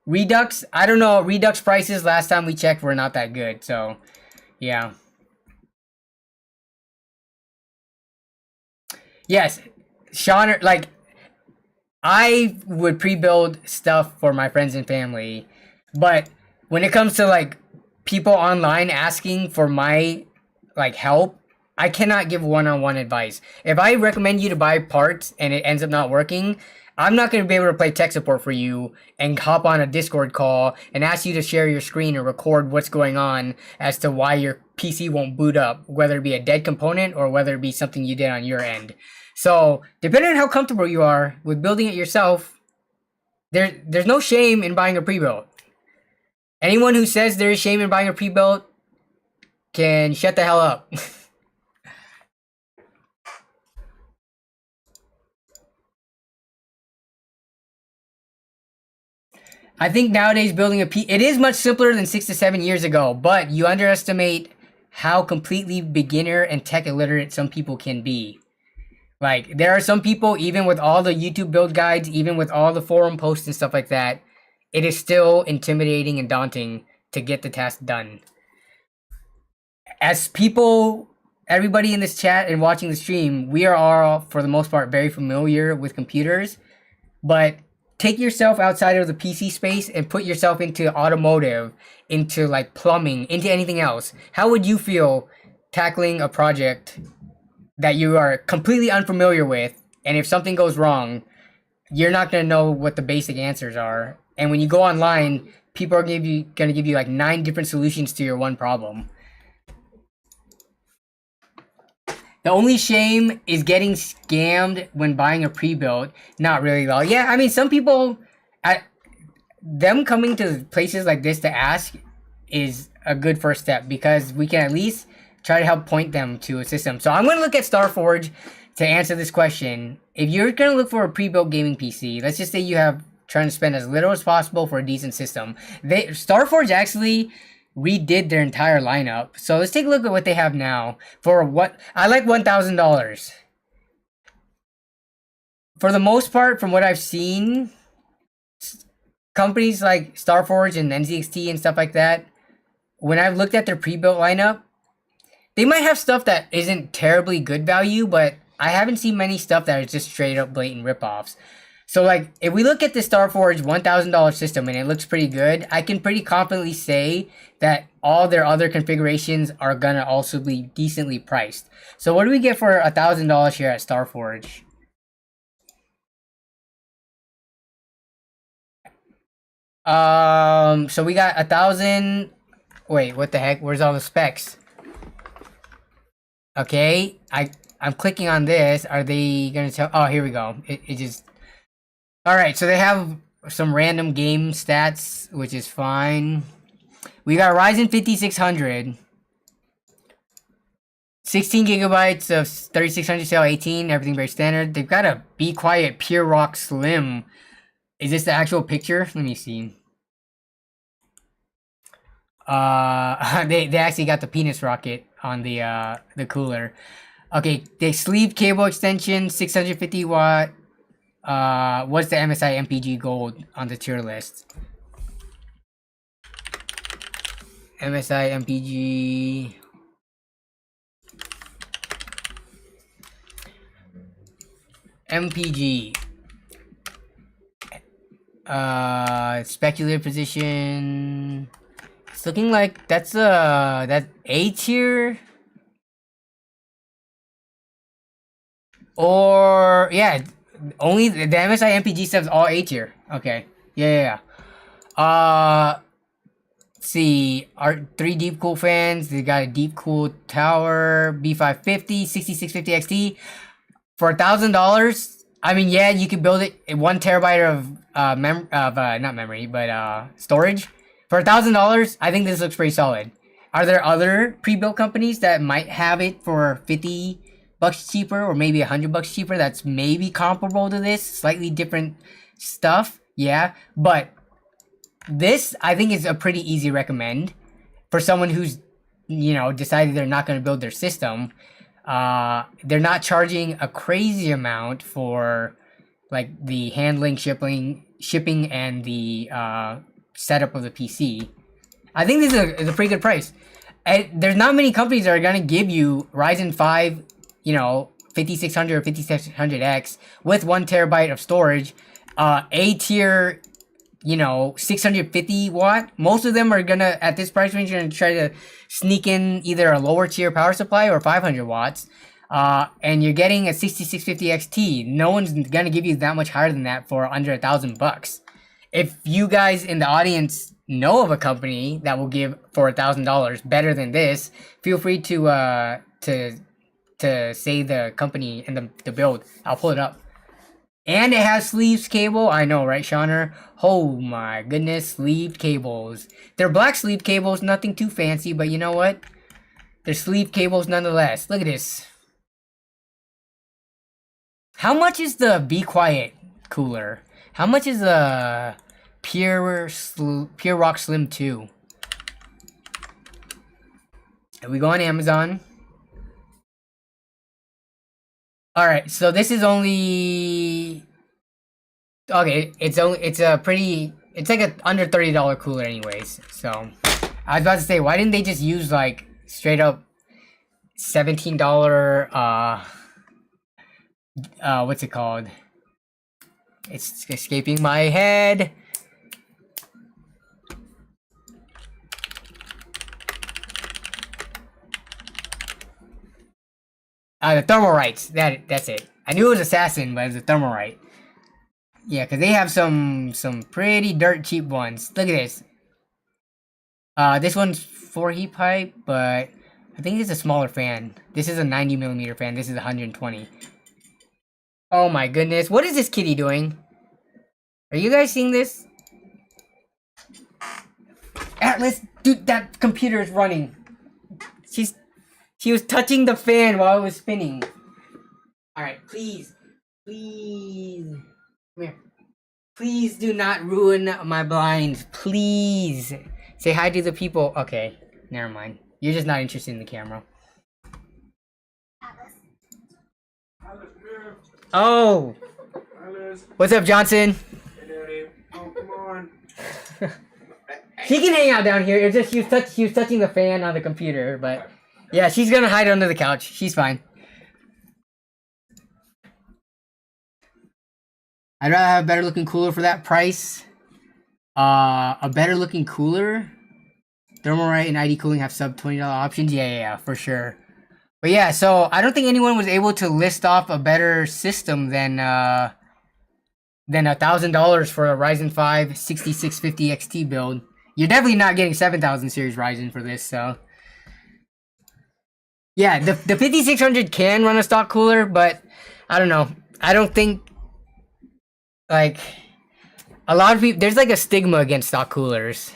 Redux, I don't know, Redux prices last time we checked were not that good, so yeah. Yes, Sean, like, I would pre-build stuff for my friends and family, but when it comes to like people online asking for my like help, I cannot give one-on-one advice. If I recommend you to buy parts and it ends up not working, I'm not going to be able to play tech support for you and hop on a Discord call and ask you to share your screen or record what's going on as to why your PC won't boot up, whether it be a dead component or whether it be something you did on your end. So, depending on how comfortable you are with building it yourself, there's no shame in buying a pre-built. Anyone who says there is shame in buying a pre-built can shut the hell up. I think nowadays building it is much simpler than 6 to 7 years ago, but you underestimate how completely beginner and tech illiterate some people can be. Like, there are some people, even with all the YouTube build guides, even with all the forum posts and stuff like that, it is still intimidating and daunting to get the task done. As people, everybody in this chat and watching the stream, we are all, for the most part, very familiar with computers, but take yourself outside of the PC space and put yourself into automotive, into like plumbing, into anything else. How would you feel tackling a project that you are completely unfamiliar with, and if something goes wrong, you're not going to know what the basic answers are? And when you go online, people are going to give you like 9 different solutions to your one problem. The only shame is getting scammed when buying a pre-built. Not really, though. Yeah, I mean, some people, them coming to places like this to ask is a good first step, because we can at least try to help point them to a system. So I'm going to look at Starforge to answer this question. If you're going to look for a pre-built gaming PC, let's just say you have trying to spend as little as possible for a decent system. Starforge actually redid their entire lineup. So let's take a look at what they have now. For what I like $1,000. for the most part, from what I've seen, companies like Starforge and NZXT and stuff like that, when I've looked at their pre-built lineup, they might have stuff that isn't terribly good value, but I haven't seen many stuff that is just straight up blatant ripoffs. So like, if we look at the Starforge $1,000 system and it looks pretty good, I can pretty confidently say that all their other configurations are gonna also be decently priced. So what do we get for $1,000 here at Starforge? So we got 1,000. Wait, what the heck? Where's all the specs? Okay, I'm clicking on this. Are they gonna tell? Oh, here we go. It just. All right, so they have some random game stats, which is fine. We got Ryzen 5600, 16 gigabytes of 3600 cell 18, everything very standard. They've got a Be Quiet Pure Rock Slim. Is this the actual picture? Let me see. They actually got the penis rocket on the cooler. Okay, the sleeve cable extension, 650 watt. What's the MSI MPG Gold on the tier list? MSI MPG. MPG. Speculative position. It's looking like that's A tier. Or yeah, only the MSI MPG stuff's all A tier. Okay. Yeah. Let's see. Our 3 deep cool fans. They got a deep cool tower, B550, 6650 XT. For $1,000, I mean, yeah, you could build it 1 terabyte of not memory, but storage. For $1,000, I think this looks pretty solid. Are there other pre-built companies that might have it for $50 cheaper, or maybe $100 cheaper? That's maybe comparable to this, slightly different stuff. Yeah, but this I think is a pretty easy recommend for someone who's, you know, decided they're not going to build their system. They're not charging a crazy amount for like the handling, shipping, and the setup of the PC. I think this is a pretty good price. And there's not many companies that are gonna give you Ryzen 5, you know, 5600 or 5600X with 1 terabyte of storage, A tier, you know, 650 watt. Most of them are gonna, at this price range, gonna try to sneak in either a lower tier power supply or 500 watts. And you're getting a 6650 XT. No one's gonna give you that much higher than that for under $1,000. If you guys in the audience know of a company that will give for $1,000 better than this, feel free to say the company and the build. I'll pull it up. And it has sleeves cable. I know, right, Shauner? Oh my goodness, sleeved cables. They're black sleeve cables, nothing too fancy, but you know what? They're sleeve cables nonetheless. Look at this. How much is the Be Quiet cooler? How much is the Pure Rock Slim 2? And we go on Amazon. Alright, so this is only... Okay, it's like a under $30 cooler anyways. So, I was about to say, why didn't they just use like straight up $17, what's it called? It's escaping my head. The Thermalrights. That's it. I knew it was Assassin, but it's a Thermalright. Yeah, because they have some pretty dirt cheap ones. Look at this. This one's 4 heat pipe, but I think it's a smaller fan. This is a 90mm fan. This is 120. Oh my goodness. What is this kitty doing? Are you guys seeing this? Atlas, dude, that computer is running. She was touching the fan while it was spinning. Alright, please. Come here. Please do not ruin my blinds. Please. Say hi to the people. Okay, never mind. You're just not interested in the camera. Oh. What's up, Johnson? Hey, Daddy. Oh, come on. She can hang out down here. It's just she was touching the fan on the computer, but yeah, she's gonna hide under the couch. She's fine. I'd rather have a better looking cooler for that price. A better looking cooler. Thermalright and ID Cooling have sub $20 options. Yeah, for sure. But yeah, so I don't think anyone was able to list off a better system than $1,000 for a Ryzen 5 6650 XT build. You're definitely not getting 7000 series Ryzen for this, so. Yeah, the 5600 can run a stock cooler, but I don't know. I don't think, like, a lot of people, there's like a stigma against stock coolers.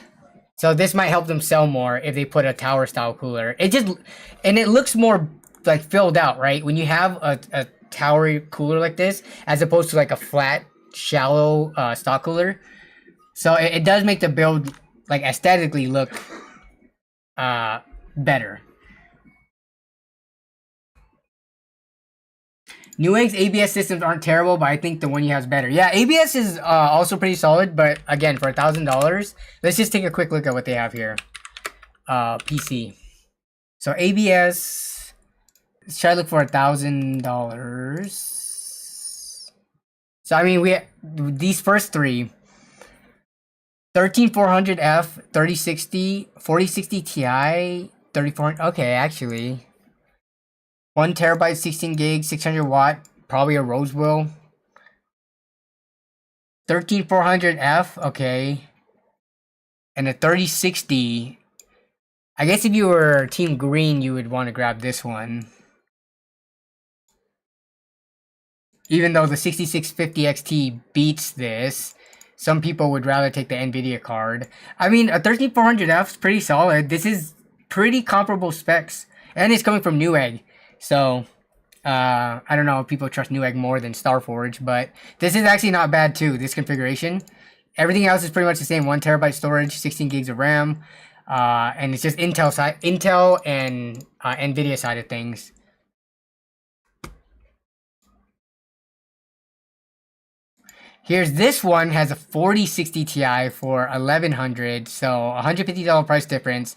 So this might help them sell more if they put a tower style cooler. And it looks more like filled out, right? When you have a tower cooler like this, as opposed to like a flat, shallow stock cooler. So it does make the build like aesthetically look better. Newegg's ABS systems aren't terrible, but I think the one you have is better. Yeah, ABS is also pretty solid, but again, for $1,000, let's just take a quick look at what they have here. PC. So ABS, let's try to look for $1,000. So I mean, these first three, 13400F, 3060, 4060 Ti, 3400. Okay, actually. 1 terabyte, 16 gig, 600 watt, probably a Rosewell. 13400F, okay. And a 3060. I guess if you were Team Green, you would want to grab this one. Even though the 6650 XT beats this, some people would rather take the NVIDIA card. I mean, a 13400F is pretty solid. This is pretty comparable specs. And it's coming from Newegg. So, I don't know if people trust Newegg more than Starforge, but this is actually not bad too, this configuration. Everything else is pretty much the same. 1 terabyte storage, 16 gigs of RAM, and it's just Intel and NVIDIA side of things. Here's this one, has a 4060 Ti for $1,100, so $150 price difference.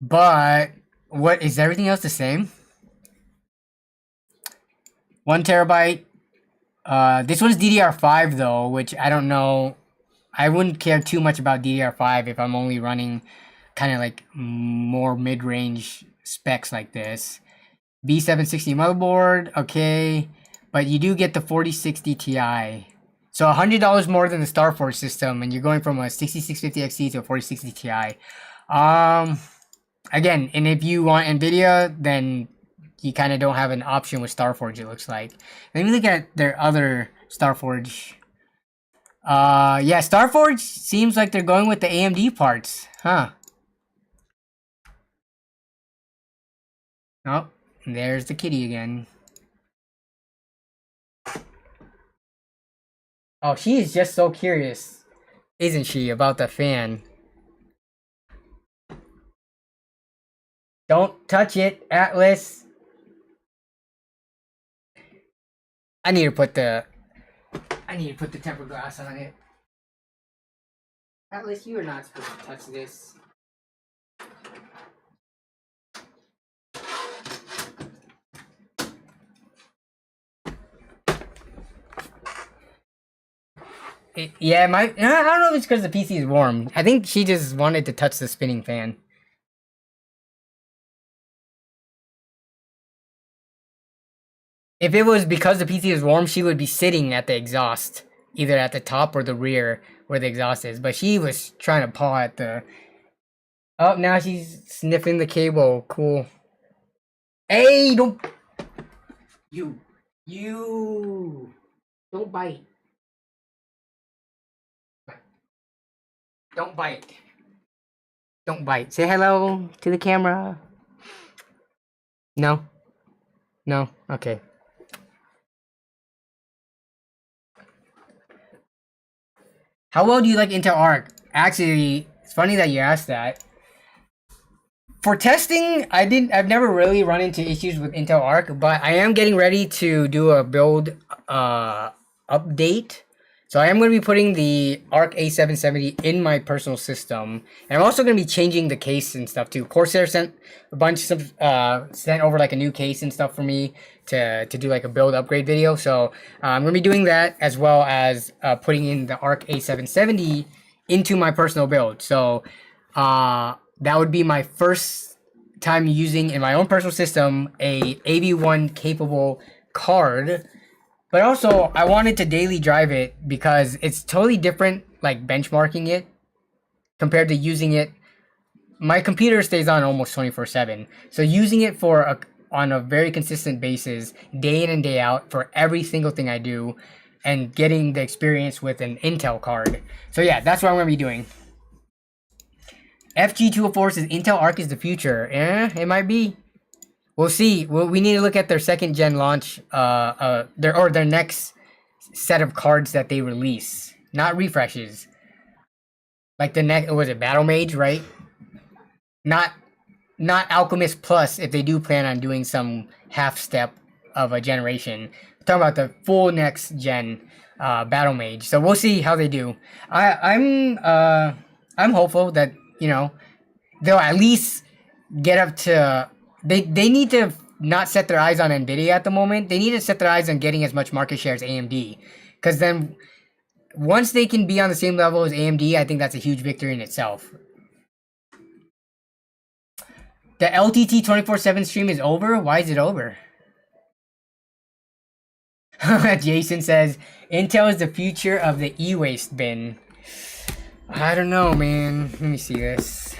But what is everything else the same? 1 terabyte. This one's DDR5 though, which I don't know. I wouldn't care too much about DDR5 if I'm only running kind of like more mid-range specs like this. B760 motherboard, okay, but you do get the 4060 Ti. So $100 more than the Starforge system, and you're going from a 6650 XT to a 4060 Ti. Again, and if you want NVIDIA, then you kind of don't have an option with Starforge, it looks like. Let me look at their other Starforge. Yeah, Starforge seems like they're going with the AMD parts, huh? Oh, there's the kitty again. Oh, she is just so curious, isn't she, about the fan? Don't touch it, Atlas. I need to put the tempered glass on it. Atlas, you are not supposed to touch this. Yeah, I don't know if it's because the PC is warm. I think she just wanted to touch the spinning fan. If it was because the PC is warm, she would be sitting at the exhaust, either at the top or the rear where the exhaust is. But she was trying to paw at the... Oh, now she's sniffing the cable. Cool. Hey, don't... You. Don't bite. Don't bite. Don't bite. Say hello to the camera. No? No? Okay. How well do you like Intel Arc? Actually, it's funny that you asked that. For testing, I've never really run into issues with Intel Arc, but I am getting ready to do a build, a update. So I am going to be putting the Arc A770 in my personal system, and I'm also going to be changing the case and stuff too. Corsair sent a bunch of sent over like a new case and stuff for me to do like a build upgrade video. So I'm going to be doing that, as well as putting in the Arc A770 into my personal build. So that would be my first time using in my own personal system a AV1 capable card. But also, I wanted to daily drive it because it's totally different, like benchmarking it compared to using it. My computer stays on almost 24/7, so using it on a very consistent basis, day in and day out, for every single thing I do, and getting the experience with an Intel card. So yeah, that's what I'm gonna be doing. FG204 says Intel Arc is the future. It might be. We'll see. We need to look at their second gen launch, their next set of cards that they release, not refreshes. Like the next, was it Battle Mage, right? Not Alchemist Plus. If they do plan on doing some half step of a generation, I'm talking about the full next gen Battle Mage. So we'll see how they do. I'm hopeful that they'll at least get up to. They need to not set their eyes on Nvidia at the moment. They need to set their eyes on getting as much market share as AMD. Because then, once they can be on the same level as AMD, I think that's a huge victory in itself. The LTT 24/7 stream is over? Why is it over? Jason says, Intel is the future of the e-waste bin. I don't know, man. Let me see this.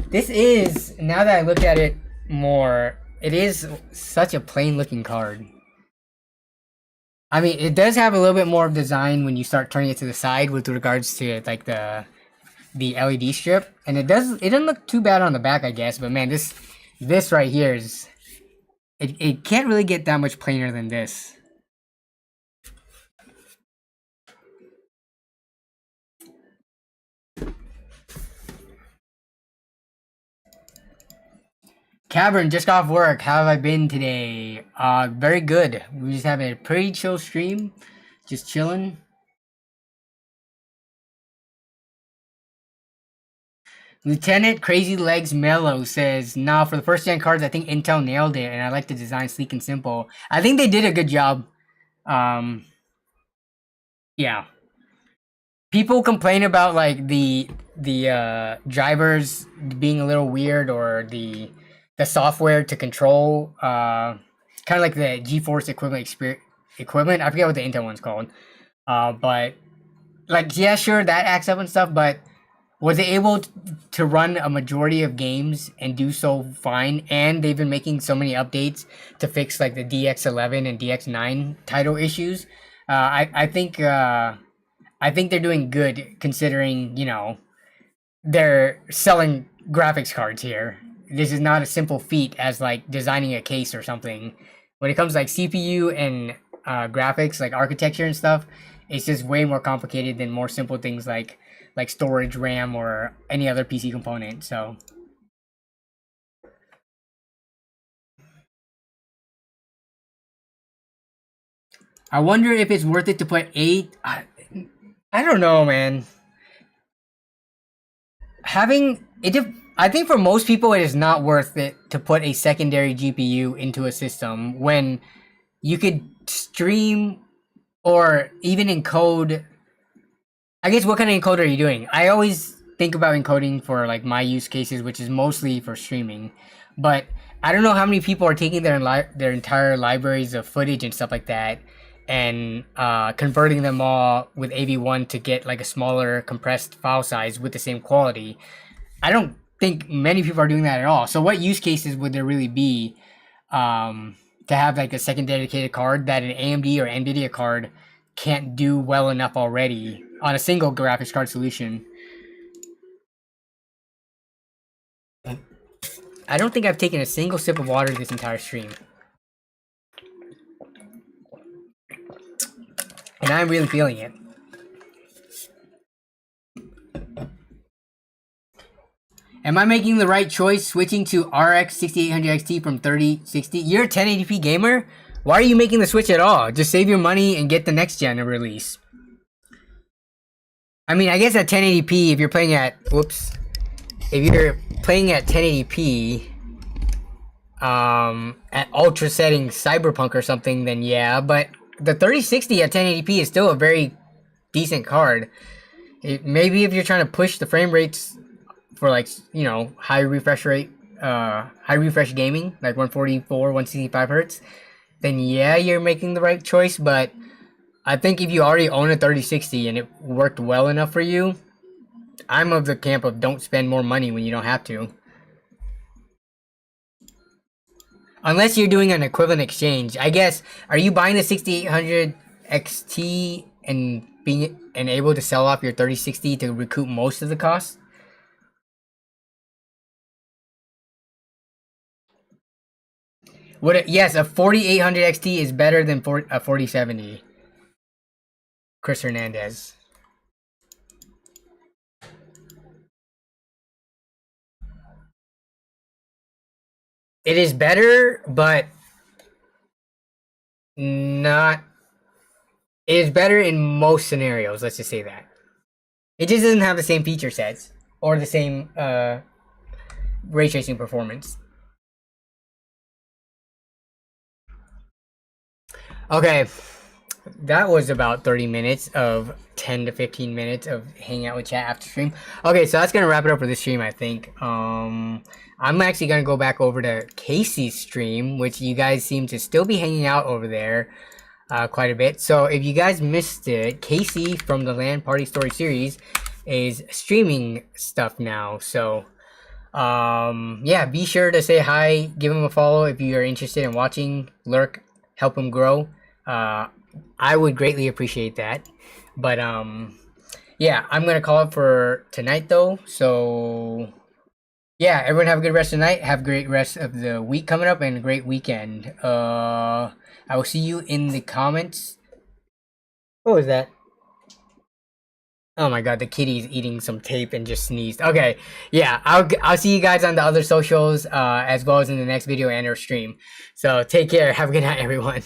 This is, now that I look at it more, it is such a plain looking card. I mean, it does have a little bit more of design when you start turning it to the side with regards to like the LED strip, and it doesn't look too bad on the back, I guess. But man, this right here is, it can't really get that much plainer than this. Cavern, just got off work. How have I been today? Very good. We just have a pretty chill stream. Just chilling. Lieutenant Crazy Legs Mellow says, nah, for the first gen cards, I think Intel nailed it, and I like the design, sleek and simple. I think they did a good job. Yeah. People complain about like the drivers being a little weird, or the software to control, kind of like the GeForce equivalent. I forget what the Intel one's called. But like, yeah, sure, that acts up and stuff, but was it able to run a majority of games and do so fine? And they've been making so many updates to fix like the DX11 and DX9 title issues. I think they're doing good, considering they're selling graphics cards here. This is not a simple feat as like designing a case or something. When it comes to like CPU and graphics, like architecture and stuff, it's just way more complicated than more simple things like storage, RAM, or any other PC component. So I wonder if it's worth it to put 8. I don't know, man. Having it, I think for most people it is not worth it to put a secondary GPU into a system when you could stream or even encode. I guess, what kind of encoder are you doing? I always think about encoding for like my use cases, which is mostly for streaming. But I don't know how many people are taking their entire libraries of footage and stuff like that and converting them all with AV1 to get like a smaller compressed file size with the same quality. I don't think many people are doing that at all. So what use cases would there really be to have like a second dedicated card that an AMD or NVIDIA card can't do well enough already on a single graphics card solution? I don't think I've taken a single sip of water this entire stream. And I'm really feeling it. Am I making the right choice switching to RX 6800 XT from 3060? You're a 1080p gamer? Why are you making the switch at all? Just save your money and get the next gen release. I mean, I guess at 1080p, if you're playing at, if you're playing at 1080p, at ultra settings, Cyberpunk or something, then yeah. But the 3060 at 1080p is still a very decent card. Maybe if you're trying to push the frame rates for, like, you know, high refresh rate, high refresh gaming, like 144, 165 hertz, then yeah, you're making the right choice. But I think if you already own a 3060 and it worked well enough for you, I'm of the camp of don't spend more money when you don't have to. Unless you're doing an equivalent exchange. I guess, are you buying the 6800 XT and being able to sell off your 3060 to recoup most of the cost? Yes, a 4800 XT is better than a 4070. Chris Hernandez. It is better, but not. It is better in most scenarios. Let's just say that. It just doesn't have the same feature sets or the same ray tracing performance. Okay, that was about 30 minutes of 10 to 15 minutes of hanging out with chat after stream. Okay, so that's gonna wrap it up for this stream, I think. I'm actually gonna go back over to Casey's stream, which you guys seem to still be hanging out over there quite a bit. So if you guys missed it, Casey from the LAN Party Story series is streaming stuff now. So yeah, be sure to say hi, give him a follow if you are interested in watching, lurk, help him grow. I would greatly appreciate that. But yeah, I'm gonna call it for tonight though. So yeah, everyone have a good rest of the night. Have a great rest of the week coming up and a great weekend. I will see you in the comments. What was that? Oh my god, the kitty's eating some tape and just sneezed. Okay, yeah, I'll see you guys on the other socials as well as in the next video and or stream. So take care. Have a good night, everyone.